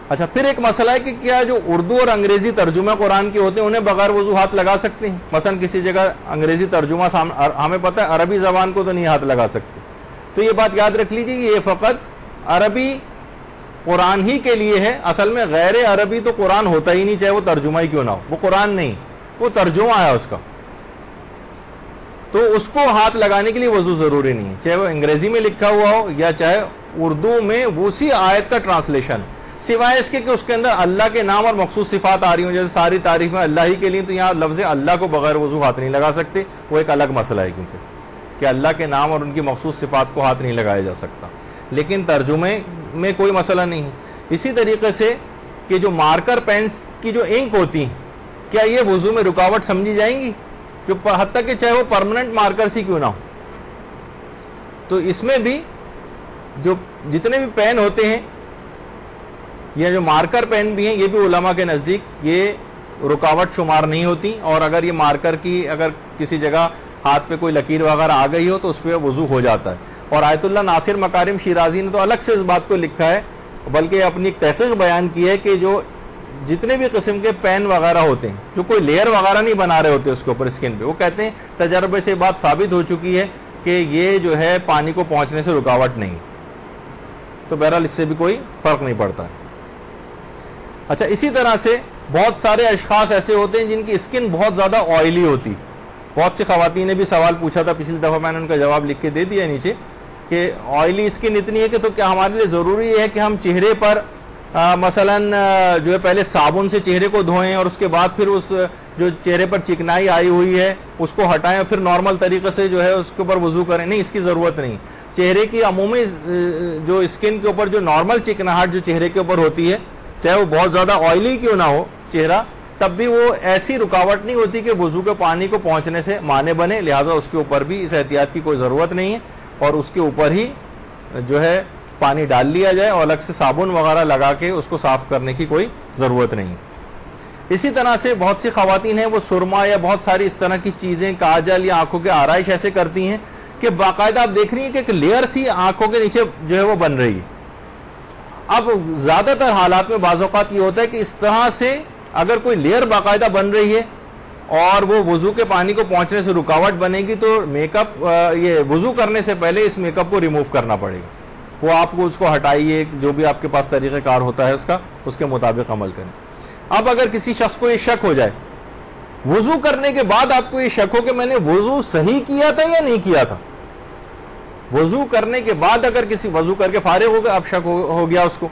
اچھا پھر ایک مسئلہ ہے کہ کیا جو اردو اور انگریزی ترجمہ قرآن کے ہوتے ہیں انہیں بغیر وضو ہاتھ لگا سکتے ہیں؟ مثلا کسی جگہ انگریزی ترجمہ ہمیں پتہ ہے عربی زبان کو تو نہیں ہاتھ لگا سکتے، تو یہ بات یاد رکھ لیجیے یہ فقط عربی قرآن ہی کے لیے ہے، اصل میں غیر عربی تو قرآن ہوتا ہی نہیں، چاہے وہ ترجمہ ہی کیوں نہ ہو، وہ قرآن نہیں، وہ ترجمہ ہے اس کا، تو اس کو ہاتھ لگانے کے لیے وضو ضروری نہیں ہے، چاہے وہ انگریزی میں لکھا ہوا ہو یا چاہے اردو میں اسی آیت کا ٹرانسلیشن، سوائے اس کے کہ اس کے اندر اللہ کے نام اور مخصوص صفات آ رہی ہوں، جیسے ساری تعریفیں اللہ ہی کے لیے، تو یہاں لفظ اللہ کو بغیر وضو ہاتھ نہیں لگا سکتے، وہ ایک الگ مسئلہ ہے، کیونکہ کہ اللہ کے نام اور ان کی مخصوص صفات کو ہاتھ نہیں لگایا جا سکتا، لیکن ترجمے میں کوئی مسئلہ نہیں ہے۔ اسی طریقے سے کہ جو مارکر پینس کی جو انک ہوتی ہیں، کیا یہ وضو میں رکاوٹ سمجھی جائیں گی؟ جو حتیٰ کہ چاہے وہ پرماننٹ مارکرز ہی کیوں نہ ہو، تو اس میں بھی جو جتنے بھی پین ہوتے ہیں یا جو مارکر پین بھی ہیں، یہ بھی علماء کے نزدیک یہ رکاوٹ شمار نہیں ہوتی، اور اگر یہ مارکر کی اگر کسی جگہ ہاتھ پہ کوئی لکیر وغیرہ آ گئی ہو تو اس پہ وضو ہو جاتا ہے۔ اور آیت اللہ ناصر مکارم شیرازی نے تو الگ سے اس بات کو لکھا ہے، بلکہ اپنی ایک تحقیق بیان کی ہے کہ جو جتنے بھی قسم کے پین وغیرہ ہوتے ہیں، جو کوئی لیئر وغیرہ نہیں بنا رہے ہوتے اس کے اوپر اسکن پہ، وہ کہتے ہیں تجربے سے بات ثابت ہو چکی ہے کہ یہ جو ہے پانی کو پہنچنے سے رکاوٹ نہیں، تو بہرحال اس سے بھی کوئی فرق نہیں پڑتا ہے۔ اچھا اسی طرح سے بہت سارے اشخاص ایسے ہوتے ہیں جن کی اسکن بہت زیادہ آئلی ہوتی، بہت سی خواتین نے بھی سوال پوچھا تھا، پچھلی دفعہ میں نے ان کا جواب لکھ کے دے دیا نیچے کہ آئلی اسکن اتنی ہے کہ تو کیا ہمارے لیے ضروری ہے کہ ہم چہرے پر مثلا جو ہے پہلے صابن سے چہرے کو دھوئیں اور اس کے بعد پھر اس جو چہرے پر چکنائی آئی ہوئی ہے اس کو ہٹائیں اور پھر نارمل طریقے سے جو ہے اس کے اوپر وضو کریں؟ نہیں، اس کی ضرورت نہیں۔ چہرے کی عمومی جو اسکن کے اوپر جو نارمل چکناہٹ جو چہرے کے اوپر ہوتی ہے، چاہے وہ بہت زیادہ آئلی کیوں نہ ہو چہرہ، تب بھی وہ ایسی رکاوٹ نہیں ہوتی کہ وضو کے پانی کو پہنچنے سے مانع بنے، لہٰذا اس کے اوپر بھی اس احتیاط کی کوئی ضرورت نہیں ہے، اور اس کے اوپر ہی جو ہے پانی ڈال لیا جائے اور الگ سے صابن وغیرہ لگا کے اس کو صاف کرنے کی کوئی ضرورت نہیں۔ اسی طرح سے بہت سی خواتین ہیں وہ سرما یا بہت ساری اس طرح کی چیزیں، کاجل یا آنکھوں کے آرائش ایسے کرتی ہیں کہ باقاعدہ آپ دیکھ رہی ہیں کہ ایک لیئر سی آنکھوں کے نیچے جو ہے وہ بن رہی ہے۔ اب زیادہ تر حالات میں بعض اوقات یہ ہوتا ہے کہ اس طرح سے اگر کوئی لیئر باقاعدہ بن رہی ہے اور وہ وضو کے پانی کو پہنچنے سے رکاوٹ بنے گی تو میک اپ یہ وضو کرنے سے پہلے اس میک اپ کو ریموو کرنا پڑے گا، وہ آپ کو اس کو ہٹائیے، جو بھی آپ کے پاس طریقہ کار ہوتا ہے اس کے مطابق عمل کریں۔ اب اگر کسی شخص کو یہ شک ہو جائے وضو کرنے کے بعد، آپ کو یہ شک ہو کہ میں نے وضو صحیح کیا تھا یا نہیں کیا تھا، وضو کرنے کے بعد اگر کسی وضو کر کے فارغ ہو گیا، اب شک ہو گیا اس کو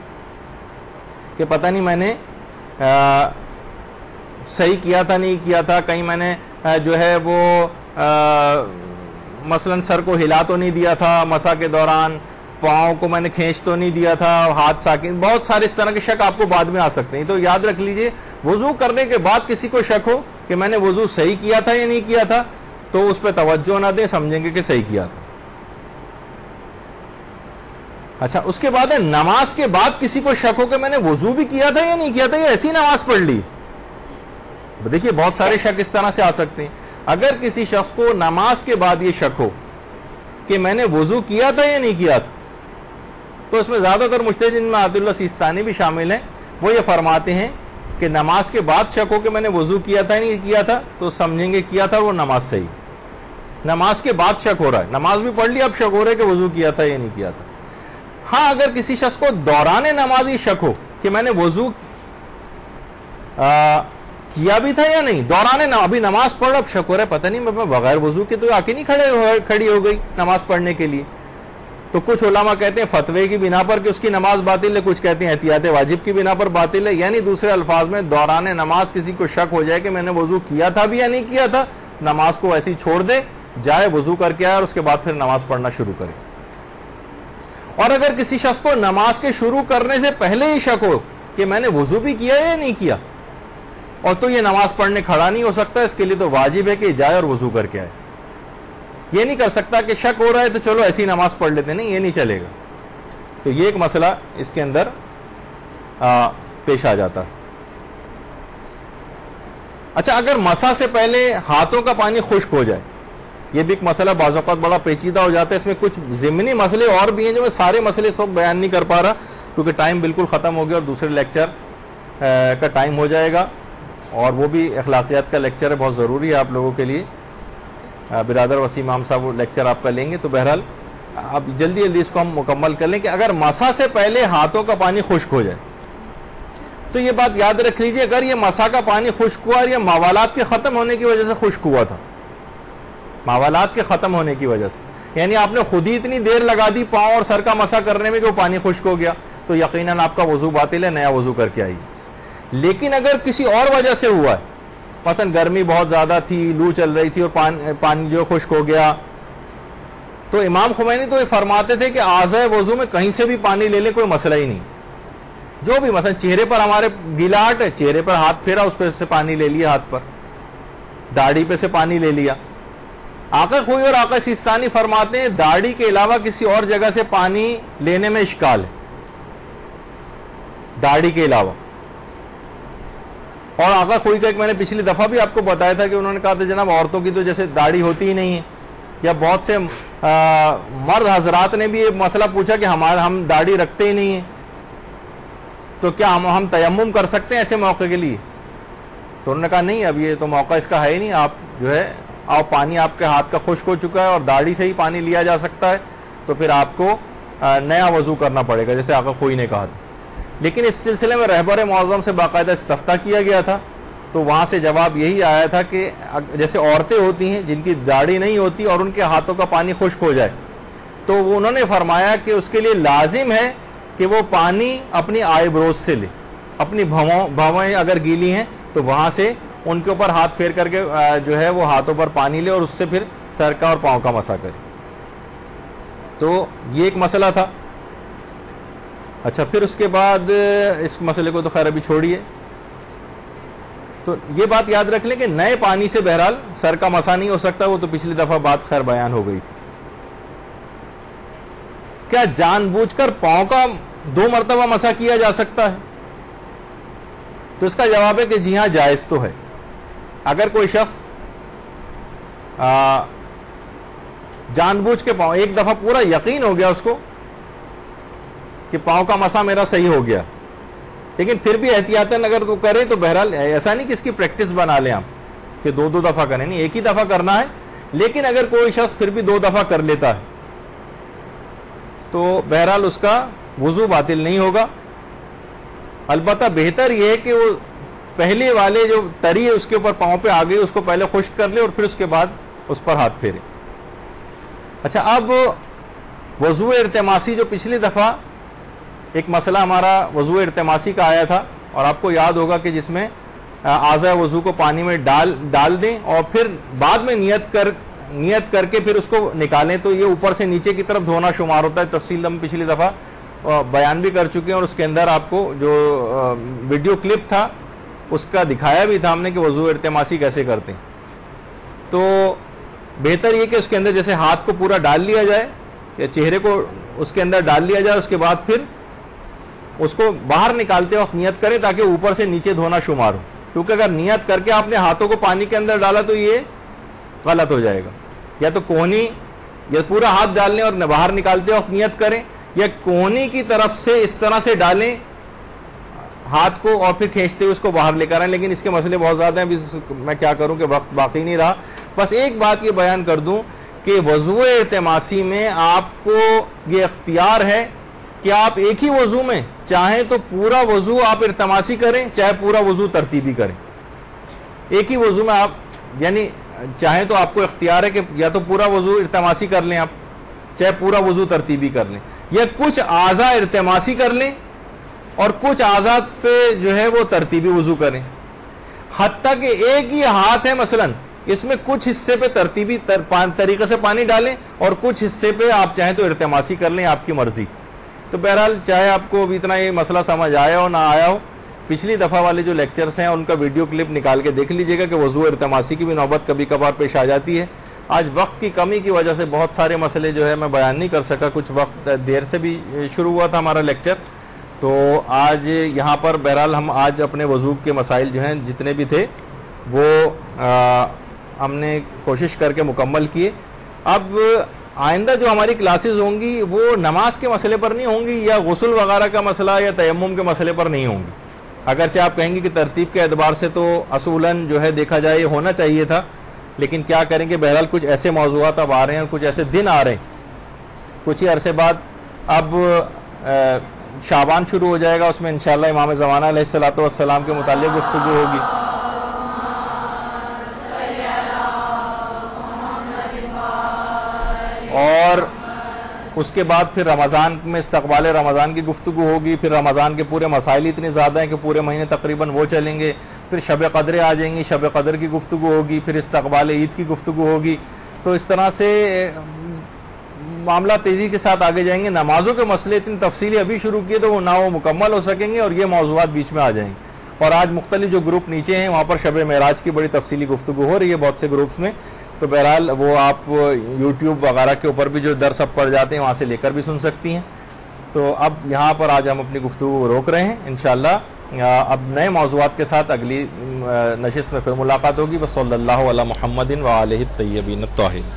کہ پتہ نہیں میں نے صحیح کیا تھا نہیں کیا تھا، کہیں میں نے جو ہے وہ مثلا سر کو ہلا تو نہیں دیا تھا مسح کے دوران، پاؤں کو میں نے کھینچ تو نہیں دیا تھا، ہاتھ ساکن، بہت سارے اس طرح کے شک آپ کو بعد میں آ سکتے ہیں۔ تو یاد رکھ لیجئے وضو کرنے کے بعد کسی کو شک ہو کہ میں نے وضو صحیح کیا تھا یا نہیں کیا تھا تو اس پہ توجہ نہ دیں، سمجھیں گے کہ صحیح کیا تھا۔ اچھا اس کے بعد ہے نماز کے بعد کسی کو شک ہو کہ میں نے وضو بھی کیا تھا یا نہیں کیا تھا یا ایسی نماز پڑھ لی، دیکھیے بہت سارے شک اس طرح سے آ سکتے ہیں۔ اگر کسی شخص کو نماز کے بعد یہ شک ہو کہ میں نے وضو کیا تھا یا نہیں کیا تھا، تو اس میں زیادہ تر مجتہد جن میں عبد اللہ سیستانی بھی شامل ہیں، وہ یہ فرماتے ہیں کہ نماز کے بعد شک ہو کہ میں نے وضو کیا تھا یا نہیں کیا تھا تو سمجھیں گے کیا تھا، وہ نماز صحیح۔ نماز کے بعد شک ہو رہا ہے، نماز بھی پڑھ لی، اب شک ہو رہا ہے کہ وضو کیا تھا یا نہیں کیا تھا۔ ہاں اگر کسی شخص کو دوران نماز ہی شک ہو کہ میں نے وضو کیا بھی تھا یا نہیں، دوران ابھی نماز پڑھ اب شک ہو رہا ہے پتہ نہیں میں بغیر وضو کے تو آ کے نہیں کھڑی ہو گئی نماز پڑھنے کے لیے، تو کچھ علماء کہتے ہیں فتوے کی بنا پر کہ اس کی نماز باطل ہے، کچھ کہتے ہیں احتیاط واجب کی بنا پر باطل ہے، یعنی دوسرے الفاظ میں دوران نماز کسی کو شک ہو جائے کہ میں نے وضو کیا تھا بھی یا نہیں کیا تھا، نماز کو ایسی چھوڑ دے، جائے وضو کر کے آئے اور اس کے بعد پھر نماز پڑھنا شروع کرے۔ اور اگر کسی شخص کو نماز کے شروع کرنے سے پہلے ہی شک ہو کہ میں نے وضو بھی کیا یا نہیں کیا، اور تو یہ نماز پڑھنے کھڑا نہیں ہو سکتا، اس کے لیے تو واجب ہے کہ جائے اور وضو کر کے آئے، یہ نہیں کر سکتا کہ شک ہو رہا ہے تو چلو ایسی نماز پڑھ لیتے، نہیں، یہ نہیں چلے گا۔ تو یہ ایک مسئلہ اس کے اندر پیش آ جاتا ہے۔ اچھا اگر مسح سے پہلے ہاتھوں کا پانی خشک ہو جائے، یہ بھی ایک مسئلہ بعض اوقات بڑا پیچیدہ ہو جاتا ہے، اس میں کچھ ضمنی مسئلے اور بھی ہیں جو میں سارے مسئلے اس وقت بیان نہیں کر پا رہا، کیونکہ ٹائم بالکل ختم ہو گیا اور دوسرے لیکچر کا ٹائم ہو جائے گا، اور وہ بھی اخلاقیات کا لیکچر ہے، بہت ضروری ہے آپ لوگوں کے لیے۔ برادر وسیم امام صاحب وہ لیکچر آپ کا لیں گے، تو بہرحال اب جلدی جلدی اس کو ہم مکمل کر لیں کہ اگر مسا سے پہلے ہاتھوں کا پانی خشک ہو جائے تو یہ بات یاد رکھ لیجئے، اگر یہ مسا کا پانی خشک ہوا اور یہ موالات کے ختم ہونے کی وجہ سے خشک ہوا تھا، موالات کے ختم ہونے کی وجہ سے، یعنی آپ نے خود ہی اتنی دیر لگا دی پاؤں اور سر کا مسا کرنے میں کہ وہ پانی خشک ہو گیا، تو یقیناً آپ کا وضو باطل ہے، نیا وضو کر کے آئیے۔ لیکن اگر کسی اور وجہ سے ہوا ہے، مثلا گرمی بہت زیادہ تھی، لو چل رہی تھی اور پانی جو خشک ہو گیا، تو امام خمینی تو یہ فرماتے تھے کہ اعضائے وضو میں کہیں سے بھی پانی لے لیں، کوئی مسئلہ ہی نہیں، جو بھی مثلا چہرے پر ہمارے گیلاہٹ ہے، چہرے پر ہاتھ پھیرا، اس پہ سے پانی لے لیا، ہاتھ پر داڑھی پہ سے پانی لے لیا۔ آقا خوئی اور آقا سیستانی فرماتے ہیں داڑھی کے علاوہ کسی اور جگہ سے پانی لینے میں اشکال ہے، داڑھی کے علاوہ۔ اور آقا خوئی کا ایک میں نے پچھلی دفعہ بھی آپ کو بتایا تھا کہ انہوں نے کہا تھا جناب عورتوں کی تو جیسے داڑھی ہوتی ہی نہیں ہے، یا بہت سے مرد حضرات نے بھی یہ مسئلہ پوچھا کہ ہم داڑھی رکھتے ہی نہیں ہیں، تو کیا ہم تیمم کر سکتے ہیں ایسے موقع کے لیے؟ تو انہوں نے کہا نہیں، اب یہ تو موقع اس کا ہے ہی نہیں، آپ جو ہے پانی آپ کے ہاتھ کا خشک ہو چکا ہے اور داڑھی سے ہی پانی لیا جا سکتا ہے، تو پھر آپ کو نیا وضو کرنا پڑے گا، جیسے آقا خوئی نے کہا تھا۔ لیکن اس سلسلے میں رہبر معظم سے باقاعدہ استفتاء کیا گیا تھا، تو وہاں سے جواب یہی آیا تھا کہ جیسے عورتیں ہوتی ہیں جن کی داڑھی نہیں ہوتی اور ان کے ہاتھوں کا پانی خشک ہو جائے، تو انہوں نے فرمایا کہ اس کے لیے لازم ہے کہ وہ پانی اپنی آئی بروز سے لے، اپنی بھویں اگر گیلی ہیں تو وہاں سے ان کے اوپر ہاتھ پھیر کر کے جو ہے وہ ہاتھوں پر پانی لے اور اس سے پھر سر کا اور پاؤں کا مسا کرے۔ تو یہ ایک مسئلہ تھا۔ اچھا، پھر اس کے بعد اس مسئلے کو تو خیر ابھی چھوڑیے، تو یہ بات یاد رکھ لیں کہ نئے پانی سے بہرحال سر کا مسا نہیں ہو سکتا، وہ تو پچھلی دفعہ بات خیر بیان ہو گئی تھی۔ کیا جان بوجھ کر پاؤں کا 2 مرتبہ مسا کیا جا سکتا ہے؟ تو اس کا جواب ہے کہ جی ہاں، جائز تو ہے۔ اگر کوئی شخص جان بوجھ کے پاؤں، ایک دفعہ پورا یقین ہو گیا اس کو کہ پاؤں کا مسا میرا صحیح ہو گیا، لیکن پھر بھی احتیاطاً اگر تو کرے تو بہرحال ایسا نہیں کہ اس کی پریکٹس بنا لیں آپ کہ 2 دفعہ کریں، نہیں، ایک ہی دفعہ کرنا ہے۔ لیکن اگر کوئی شخص پھر بھی 2 دفعہ کر لیتا ہے تو بہرحال اس کا وضو باطل نہیں ہوگا۔ البتہ بہتر یہ ہے کہ وہ پہلے والے جو تری ہے اس کے اوپر پاؤں پہ آ گئی اس کو پہلے خشک کر لے اور پھر اس کے بعد اس پر ہاتھ پھیرے۔ اچھا، اب وضو ارتماسی جو پچھلی دفعہ ایک مسئلہ ہمارا وضو ارتماسی کا آیا تھا، اور آپ کو یاد ہوگا کہ جس میں اعضائے وضو کو پانی میں ڈال دیں اور پھر بعد میں نیت کر کے پھر اس کو نکالیں، تو یہ اوپر سے نیچے کی طرف دھونا شمار ہوتا ہے۔ تفصیل ہم پچھلی دفعہ بیان بھی کر چکے ہیں، اور اس کے اندر آپ کو جو ویڈیو کلپ تھا اس کا دکھایا بھی تھا ہم نے کہ وضو ارتماسی کیسے کرتے ہیں۔ تو بہتر یہ کہ اس کے اندر جیسے ہاتھ کو پورا ڈال لیا جائے یا چہرے کو اس کے اندر ڈال لیا جائے، اس کے بعد پھر اس کو باہر نکالتے وقت نیت کریں تاکہ اوپر سے نیچے دھونا شمار ہو، کیونکہ اگر نیت کر کے آپ نے ہاتھوں کو پانی کے اندر ڈالا تو یہ غلط ہو جائے گا۔ یا تو کوہنی یا پورا ہاتھ ڈال لیں اور باہر نکالتے وقت نیت کریں، یا کوہنی کی طرف سے اس طرح سے ڈالیں ہاتھ کو اور پھر کھینچتے ہوئے اس کو باہر لے کر آئیں۔ لیکن اس کے مسئلے بہت زیادہ ہیں، میں کیا کروں کہ وقت باقی نہیں رہا۔ بس ایک بات یہ بیان کر دوں کہ وضو ارتماسی میں آپ کو یہ اختیار ہے کہ آپ ایک ہی وضو میں چاہیں تو پورا وضو آپ ارتماسی کریں، چاہے پورا وضو ترتیبی کریں۔ ایک ہی وضو میں آپ یعنی چاہیں تو آپ کو اختیار ہے کہ یا تو پورا وضو ارتماسی کر لیں آپ، چاہے پورا وضو ترتیبی کر لیں، یا کچھ اعضاء ارتماسی کر لیں اور کچھ اعضاء پہ جو ہے وہ ترتیبی وضو کریں۔ حتیٰ کہ ایک ہی ہاتھ ہے مثلا، اس میں کچھ حصے پہ ترتیبی طریقے سے پانی ڈالیں اور کچھ حصے پہ آپ چاہیں تو ارتماسی کر لیں، آپ کی مرضی۔ تو بہرحال چاہے آپ کو ابھی اتنا یہ مسئلہ سمجھ آیا ہو نہ آیا ہو، پچھلی دفعہ والے جو لیکچرز ہیں ان کا ویڈیو کلپ نکال کے دیکھ لیجئے گا کہ وضو ارتماسی کی بھی نوبت کبھی کبھار پیش آ جاتی ہے۔ آج وقت کی کمی کی وجہ سے بہت سارے مسئلے جو ہے میں بیان نہیں کر سکا، کچھ وقت دیر سے بھی شروع ہوا تھا ہمارا لیکچر، تو آج یہاں پر بہرحال ہم آج اپنے وضو کے مسائل جو ہیں جتنے بھی تھے وہ ہم نے کوشش کر کے مکمل کیے۔ اب آئندہ جو ہماری کلاسز ہوں گی وہ نماز کے مسئلے پر نہیں ہوں گی یا غسل وغیرہ کا مسئلہ یا تیمم کے مسئلے پر نہیں ہوں گی. اگرچہ آپ کہیں گے کہ ترتیب کے اعتبار سے تو اصولاً جو ہے دیکھا جائے یہ ہونا چاہیے تھا, لیکن کیا کریں کہ بہرحال کچھ ایسے موضوعات اب آ رہے ہیں اور کچھ ایسے دن آ رہے ہیں. کچھ ہی عرصے بعد اب شعبان شروع ہو جائے گا, اس میں انشاءاللہ امام زمانہ علیہ السلام کے متعلق گفتگو ہوگی. اور اس کے بعد پھر رمضان میں استقبال رمضان کی گفتگو ہوگی. پھر رمضان کے پورے مسائل اتنے زیادہ ہیں کہ پورے مہینے تقریباً وہ چلیں گے. پھر شب قدریں آ جائیں گی, شب قدر کی گفتگو ہوگی, پھر استقبال عید کی گفتگو ہوگی. تو اس طرح سے معاملہ تیزی کے ساتھ آگے جائیں گے. نمازوں کے مسئلے اتنی تفصیلی ابھی شروع کیے تو وہ نہ وہ مکمل ہو سکیں گے اور یہ موضوعات بیچ میں آ جائیں گے. اور آج مختلف جو گروپ نیچے ہیں وہاں پر شب معراج کی بڑی تفصیلی گفتگو ہو رہی ہے بہت سے گروپس میں. تو بہرحال وہ آپ یوٹیوب وغیرہ کے اوپر بھی جو درس اب پڑھ جاتے ہیں وہاں سے لے کر بھی سن سکتی ہیں. تو اب یہاں پر آج ہم اپنی گفتگو روک رہے ہیں. انشاءاللہ اب نئے موضوعات کے ساتھ اگلی نشست میں پھر ملاقات ہوگی. وصلی اللہ علی محمد وآلہ الطیبین الطاہرین.